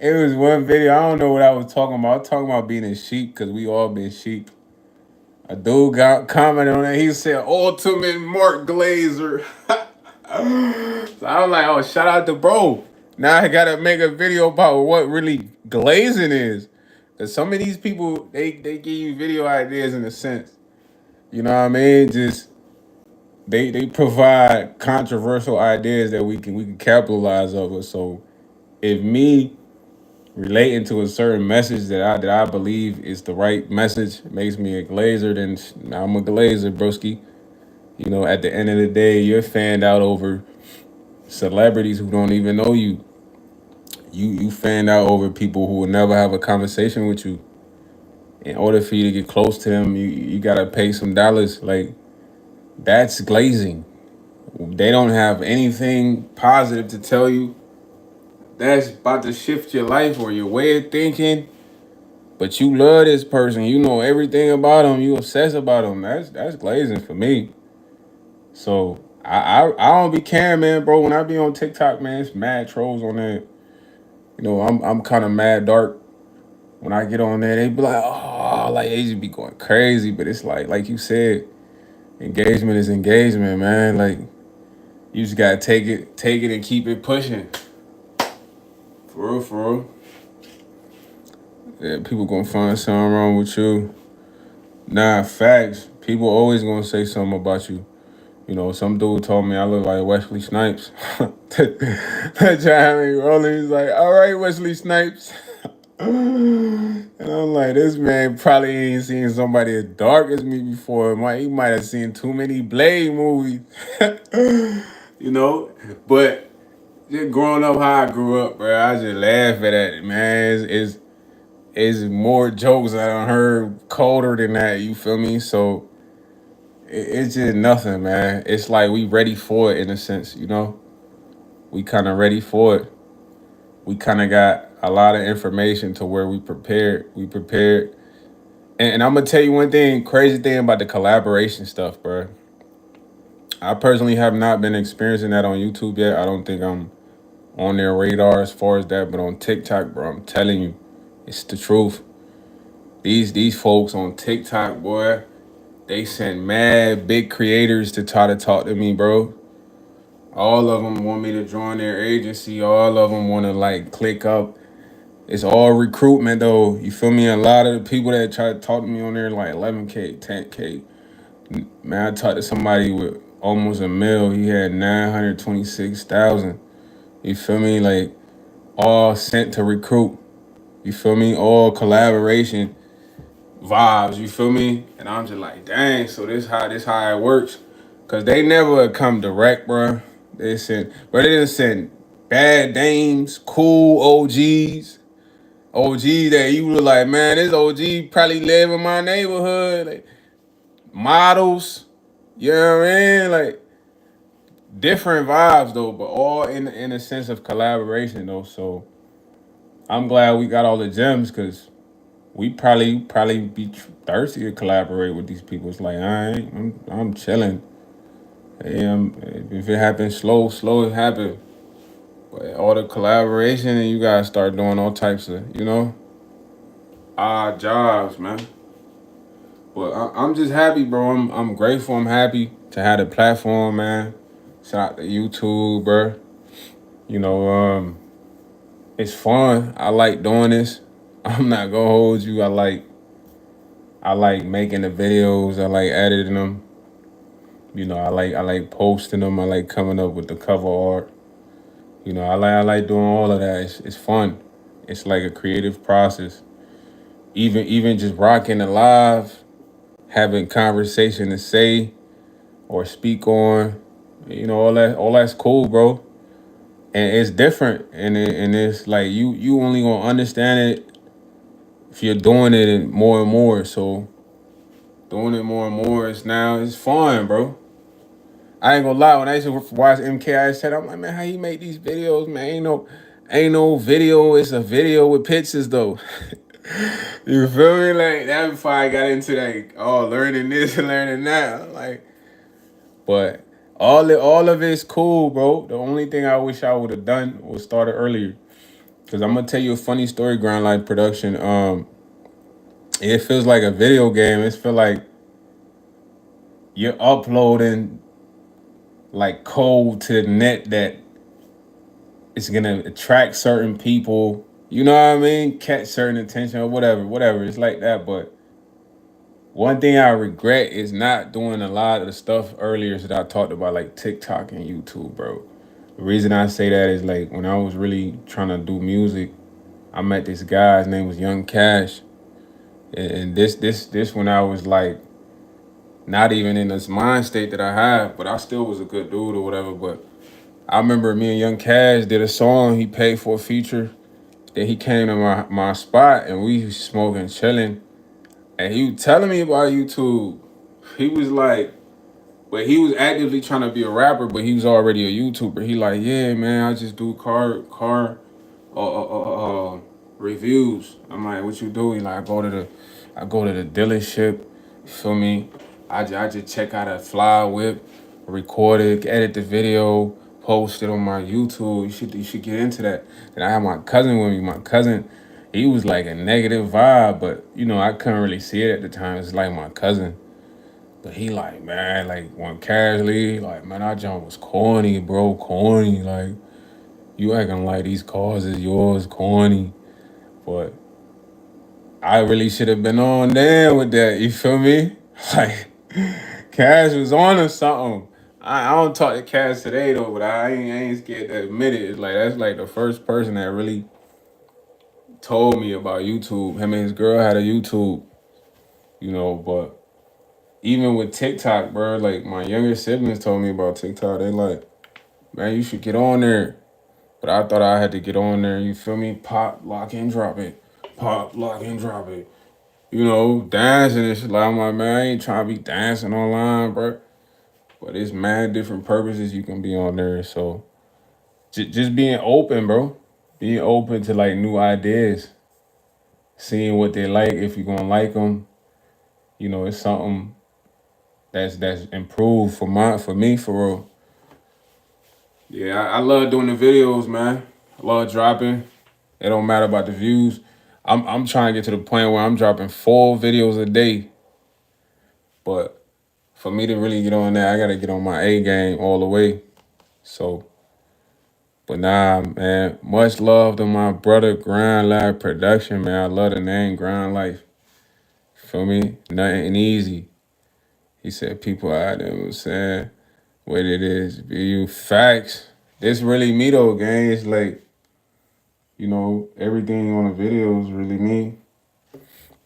It was one video. I don't know what I was talking about. I was talking about being a sheep because we all been sheep. A dude got commented on it. He said, "Ultimate Mark Glazer." So I was like, "Oh, shout out to bro." Now I gotta make a video about what really glazing is. Cause some of these people, they give you video ideas in a sense. You know what I mean? Just they provide controversial ideas that we can capitalize over. So if me relating to a certain message that I believe is the right message makes me a glazer, then I'm a glazer, broski. You know, at the end of the day, you're fanned out over celebrities who don't even know you. You fanned out over people who will never have a conversation with you. In order for you to get close to them, you gotta pay some dollars. Like that's glazing. They don't have anything positive to tell you. That's about to shift your life or your way of thinking. But you love this person. You know everything about them. You obsess about them. That's glazing for me. So I don't be caring, man, bro. When I be on TikTok, man, it's mad trolls on there. You know, I'm kind of mad dark. When I get on there, they be like, oh, like they just be going crazy. But it's like you said, engagement is engagement, man. Like you just gotta take it and keep it pushing. For real, for real. Yeah, people gonna find something wrong with you. Nah, facts. People always gonna say something about you. You know, some dude told me I look like Wesley Snipes. That had me rolling. He's like, all right, Wesley Snipes. And I'm like, this man probably ain't seen somebody as dark as me before. He might have seen too many Blade movies. You know? But just growing up how I grew up, bro, I just laugh at that, man. It's more jokes I done heard colder than that, you feel me? So it's just nothing, man. It's like we ready for it in a sense, you know? We kind of ready for it. We kind of got a lot of information to where we prepared. We prepared. And I'm gonna tell you one thing, crazy thing about the collaboration stuff, bro. I personally have not been experiencing that on YouTube yet. I don't think I'm on their radar as far as that, but on TikTok, bro, I'm telling you, it's the truth. These folks on TikTok, boy, they sent mad big creators to try to talk to me, bro. All of them want me to join their agency. All of them want to like click up. It's all recruitment though. You feel me? A lot of the people that try to talk to me on there like 11K, 10K. Man, I talked to somebody with almost a mil. He had 926,000. You feel me? Like all sent to recruit. You feel me? All collaboration vibes. You feel me? And I'm just like, dang. So this how it works. Cause they never come direct, bro. They didn't send bad dames, cool OGs. OG that you were like, man, this OG probably live in my neighborhood. Like models, you know what I mean? Like different vibes though, but all in a sense of collaboration though. So I'm glad we got all the gems because we probably be thirsty to collaborate with these people. It's like, all right, I'm chilling. Hey, if it happens slow, slow it happen. But all the collaboration and you gotta start doing all types of, odd jobs, man. But I'm just happy, bro. I'm grateful. I'm happy to have the platform, man. Shout out to YouTube, bro. You know, it's fun. I like doing this. I'm not gonna hold you. I like making the videos. I like editing them. I like posting them. I like coming up with the cover art. I like doing all of that. It's fun. It's like a creative process. Even just rocking it live, having conversation to say or speak on, all that's cool, bro. And it's different, and it's like you only gonna understand it if you're doing it more and more. So doing it more and more, it's fun, bro. I ain't gonna lie. When I used to watch MK, said, I'm like, man, how you make these videos, man? Ain't no video. It's a video with pictures, though. You feel me? Like that before I got into like, learning this and learning that. I'm like, but all of it's cool, bro. The only thing I wish I would have done was started earlier. Cause I'm gonna tell you a funny story, Grind Life Production. It feels like a video game. It feel like you're uploading like code to the net that it's gonna attract certain people. You know what I mean? Catch certain attention or whatever. It's like that. But one thing I regret is not doing a lot of the stuff earlier that I talked about, like TikTok and YouTube, bro. The reason I say that is like when I was really trying to do music, I met this guy. His name was Young Cash, and this when I was like not even in this mind state that I had, but I still was a good dude or whatever. But I remember me and Young Cash did a song. He paid for a feature. Then he came to my spot and we was smoking, chilling. And he was telling me about YouTube. He was like, but he was actively trying to be a rapper, but he was already a YouTuber. He like, yeah, man, I just do car reviews. I'm like, what you do? He like, I go to the dealership. You feel me? I just check out a fly whip, record it, edit the video, post it on my YouTube. You should get into that. And I had my cousin with me. My cousin, he was like a negative vibe, but I couldn't really see it at the time. It's like my cousin. But he like, man, like when Cash leave, like, man, our jump was corny, bro, corny. Like, you acting like these cars is yours, corny. But I really should have been on there with that, you feel me? Like, Cash was on or something. I don't talk to Cash today though, but I ain't scared to admit it. It's like that's like the first person that really told me about YouTube. Him and his girl had a YouTube, but even with TikTok, bro, like my younger siblings told me about TikTok. They like, man, you should get on there. But I thought I had to get on there, you feel me? Pop, lock, and drop it. Pop, lock, and drop it. Dancing and shit. Like, I'm like, man, I ain't trying to be dancing online, bro. But it's mad different purposes you can be on there. So just being open, bro. Being open to like new ideas. Seeing what they like, if you're gonna like them. It's something that's improved for me for real. Yeah, I love doing the videos, man. I love dropping. It don't matter about the views. I'm trying to get to the point where I'm dropping 4 videos a day. But for me to really get on that, I gotta get on my A game all the way. So, but nah, man. Much love to my brother Grind Life Production, man. I love the name Grind Life. Feel me? Nothing easy. He said people out there was saying what it is. Be you facts. This really me though, gang. It's like, everything on the video is really me.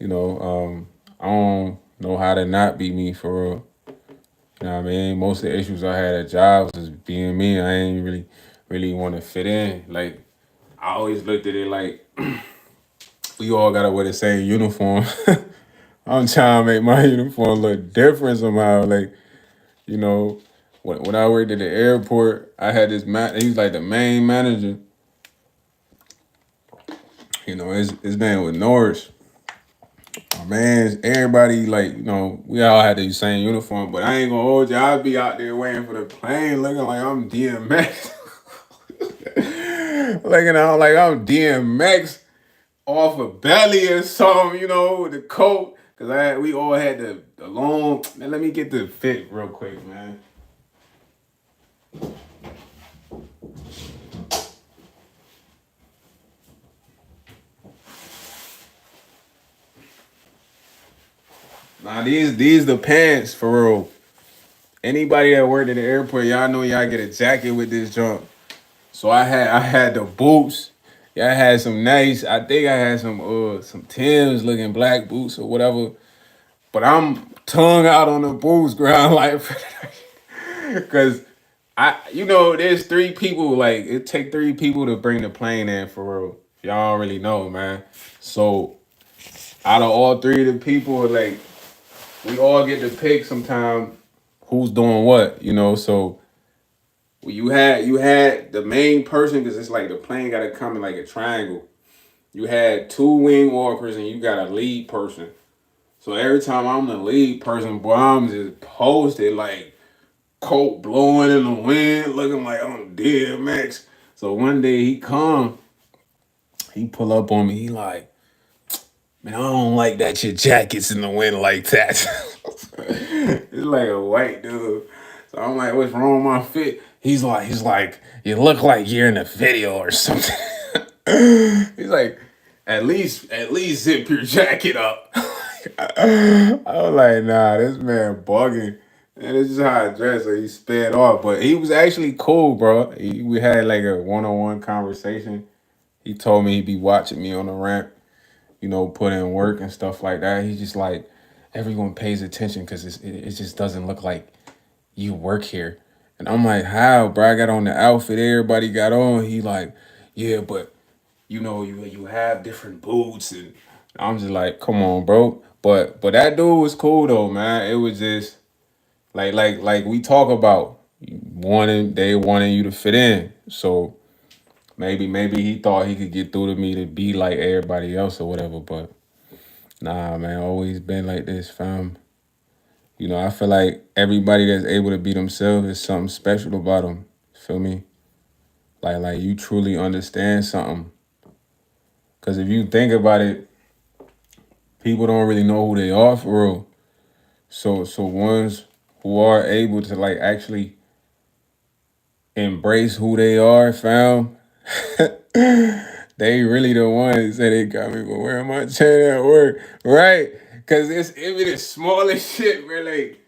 I don't know how to not be me for real. You know what I mean? Most of the issues I had at jobs is being me. I ain't really want to fit in. Like, I always looked at it like we all gotta wear the same uniform. I'm trying to make my uniform look different somehow. Like, you know, when I worked at the airport, I had this man. He was like the main manager. His name was Norris. My man, everybody like, we all had the same uniform, but I ain't gonna hold you. I'd be out there waiting for the plane, looking like I'm DMX, looking out like I'm DMX off a belly or something, with the coat. Cause we all had the long. Man, let me get the fit real quick, man. Nah, these the pants for real. Anybody that worked at the airport, y'all know y'all get a jacket with this jump. So I had the boots. Yeah, I had some nice. I think I had some Tim's looking black boots or whatever. But I'm tongue out on the boots ground like, cause there's three people. Like it take three people to bring the plane in for real. Y'all already know, man. So out of all three of the people, like we all get to pick sometime who's doing what. So you had the main person because it's like the plane got to come in like a triangle. You had two wing walkers and you got a lead person. So every time I'm the lead person, boy, I'm just posted like coat blowing in the wind, looking like I'm DMX. So one day he pull up on me, he like, man, I don't like that your jacket's in the wind like that. It's like a white dude. So I'm like, what's wrong with my fit? He's like, you look like you're in a video or something. He's like, at least zip your jacket up. I was like, nah, this man bugging. And this is how I dress. So he sped off, but he was actually cool, bro. We had like a one-on-one conversation. He told me he'd be watching me on the ramp, put in work and stuff like that. He's just like, everyone pays attention because it just doesn't look like you work here. And I'm like, how, bro? I got on the outfit everybody got on. He like, yeah, but you have different boots, and I'm just like, come on, bro. But that dude was cool though, man. It was just like we talk about they wanting you to fit in. So maybe he thought he could get through to me to be like everybody else or whatever. But nah, man, always been like this, fam. I feel like everybody that's able to be themselves is something special about them. Feel me? Like you truly understand something. Cause if you think about it, people don't really know who they are for real. So ones who are able to like actually embrace who they are, fam, they really the ones that they got me for wearing my chain at work, right? Cause it's even the smallest shit, man. Like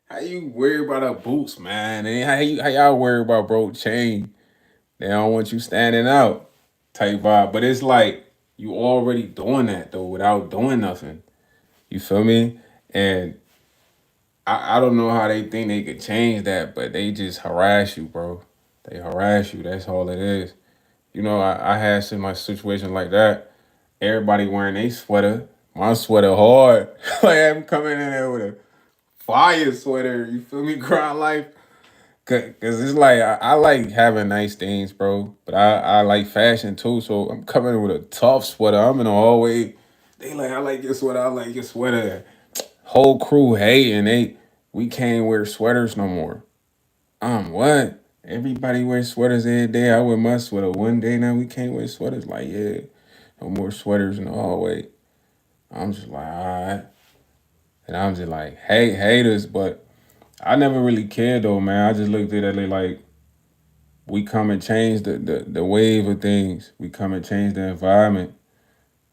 how you worry about our boots, man, and how y'all worry about bro chain? They don't want you standing out, type vibe. But it's like you already doing that though without doing nothing. You feel me? And I don't know how they think they could change that, but they just harass you, bro. They harass you. That's all it is. I had some my situation like that. Everybody wearing a sweater. My sweater hard. Like I'm coming in there with a fire sweater. You feel me? Grind life. Cause it's like I like having nice things, bro. But I like fashion too. So I'm coming in with a tough sweater. I'm in the hallway. They like, I like your sweater. I like your sweater. Whole crew hating. We can't wear sweaters no more. What? Everybody wears sweaters every day. I wear my sweater one day now. We can't wear sweaters. Like, yeah, no more sweaters in the hallway. I'm just like, all right. And I'm just like, hey, haters. But I never really cared though, man. I just looked at it like we come and change the wave of things. We come and change the environment.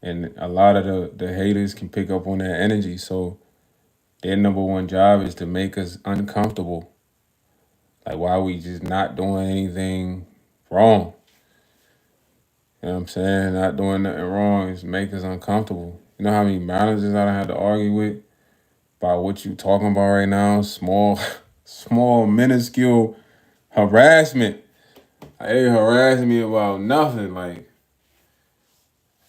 And a lot of the haters can pick up on that energy. So their number one job is to make us uncomfortable. Like why we just not doing anything wrong. You know what I'm saying? Not doing nothing wrong is make us uncomfortable. You know how many managers I done had to argue with about what you talking about right now? Small, small, minuscule harassment. They harassing me about nothing. Like,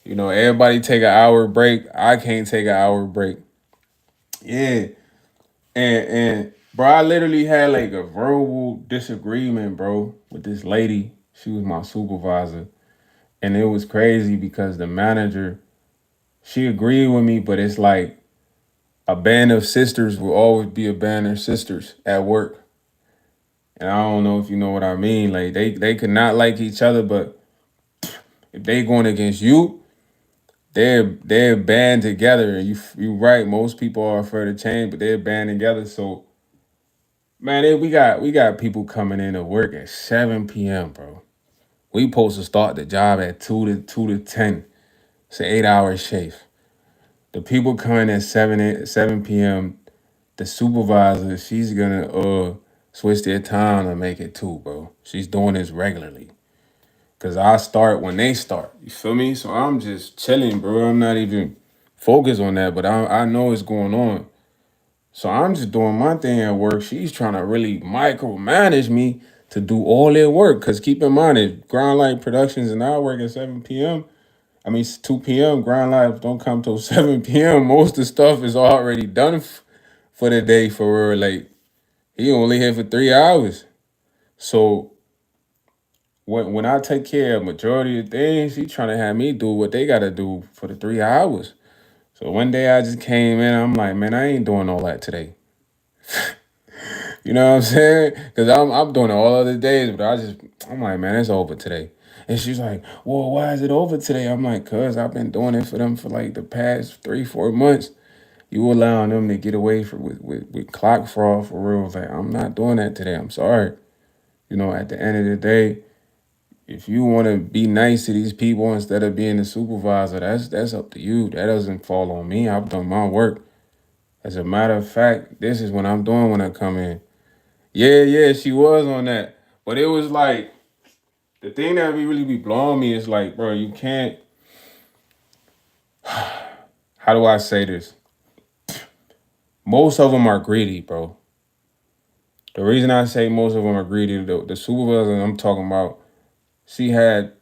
everybody take an hour break. I can't take an hour break. Yeah. And bro, I literally had like a verbal disagreement, bro, with this lady. She was my supervisor. And it was crazy because the manager, she agreed with me, but it's like a band of sisters will always be a band of sisters at work. And I don't know if you know what I mean. Like they could not like each other, but if they going against you, they're band together. And you right, most people are afraid of change, but they're band together. So man, we got people coming in to work at 7 p.m., bro. We supposed to start the job at 2 to 10. It's an 8 hour shift. The people coming at 7 p.m., the supervisor, she's gonna switch their time to make it 2, bro. She's doing this regularly. Cause I start when they start. You feel me? So I'm just chilling, bro. I'm not even focused on that, but I know what's going on. So I'm just doing my thing at work. She's trying to really micromanage me to do all their work. Cause keep in mind, if Ground Light Productions and I work at 7 p.m. I mean, it's 2 p.m. Ground Life don't come till 7 p.m. Most of the stuff is already done for the day for real. Like, he only here for 3 hours. So when I take care of majority of things, he trying to have me do what they gotta do for the 3 hours. So one day I just came in, I'm like, man, I ain't doing all that today. You know what I'm saying? Because I'm doing it all other days, but I'm like, man, it's over today. And she's like, well, why is it over today? I'm like, cuz I've been doing it for them for like the past 3-4 months. You allowing them to get away with clock fraud for real. Like, I'm not doing that today. I'm sorry. You know, at the end of the day, if you want to be nice to these people instead of being the supervisor, that's up to you. That doesn't fall on me. I've done my work. As a matter of fact, this is what I'm doing when I come in. Yeah, she was on that. But it was like, the thing that really be blowing me is like, bro, you can't, how do I say this? Most of them are greedy, bro. The reason I say most of them are greedy, the supervisor I'm talking about, she had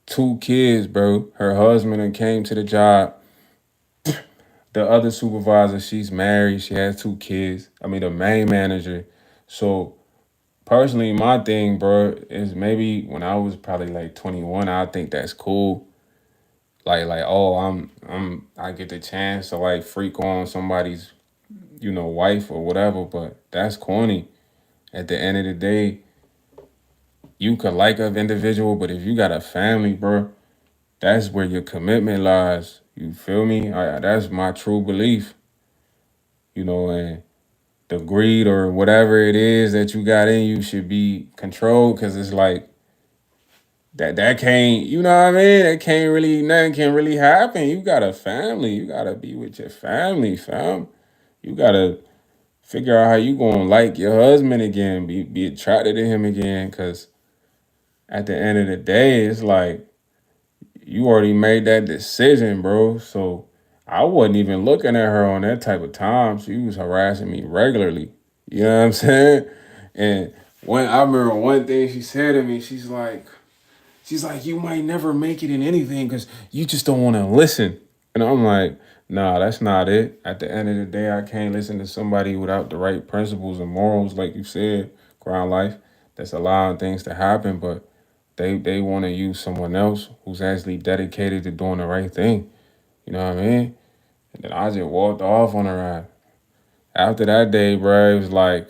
2 kids, bro. Her husband and came to the job. The other supervisor, she's married. She has 2 kids. I mean, the main manager. So personally, my thing, bro, is maybe when I was probably like 21, I think that's cool. Like, oh, I get the chance to like freak on somebody's, wife or whatever, but that's corny. At the end of the day, you could like an individual, but if you got a family, bro, that's where your commitment lies. You feel me? That's my true belief, and the greed or whatever it is that you got in you should be controlled because it's like that can't, you know what I mean? That can't really, nothing can really happen. You got a family. You gotta be with your family, fam. You gotta figure out how you gonna like your husband again, be attracted to him again, because at the end of the day, it's like you already made that decision, bro. So I wasn't even looking at her on that type of time. She was harassing me regularly. You know what I'm saying? And I remember one thing she said to me, she's like, you might never make it in anything because you just don't want to listen. And I'm like, nah, that's not it. At the end of the day, I can't listen to somebody without the right principles and morals, like you said, Ground Life, that's allowing things to happen, but they want to use someone else who's actually dedicated to doing the right thing. You know what I mean? And then I just walked off on her ass. After that day, bro, it was like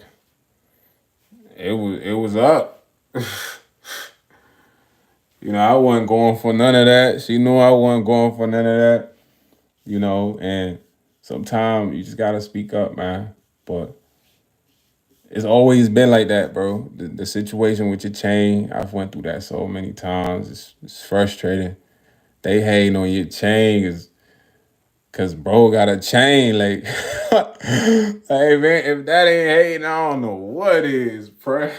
it was up. I wasn't going for none of that. She knew I wasn't going for none of that. And sometimes you just gotta speak up, man. But it's always been like that, bro. The situation with your chain, I've went through that so many times. It's frustrating. They hating on your chain cause bro got a chain. Like, hey man, if that ain't hating, I don't know what is, bro.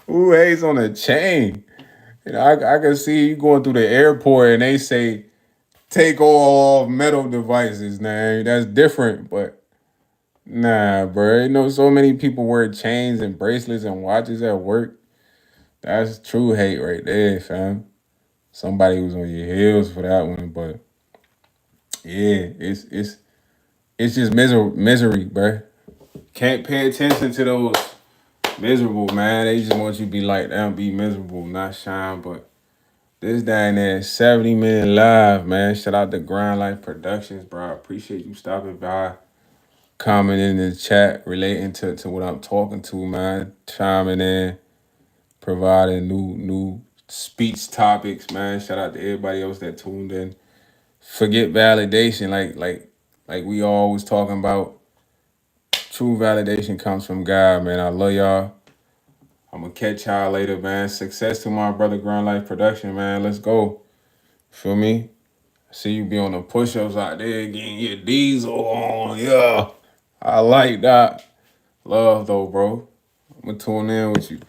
Who hates on a chain? I can see you going through the airport and they say take all metal devices. Nah, that's different. But nah, bro. So many people wear chains and bracelets and watches at work. That's true hate right there, fam. Somebody was on your heels for that one, but yeah, it's just misery, bro. Can't pay attention to those miserable, man. They just want you to be like them, be miserable, not shine. But this down there, 70-minute live, man. Shout out to Grind Life Productions, bro. I appreciate you stopping by, commenting in the chat, relating to what I'm talking to, man. Chiming in, providing new speech topics, man. Shout out to everybody else that tuned in. Forget validation, like we always talking about. True validation comes from God, man. I love y'all. I'm gonna catch y'all later, man. Success to my brother Grind Life Production, man. Let's go. Feel me? See you be on the push-ups out there getting your diesel on. Yeah. I like that. Love though, bro. I'm gonna tune in with you.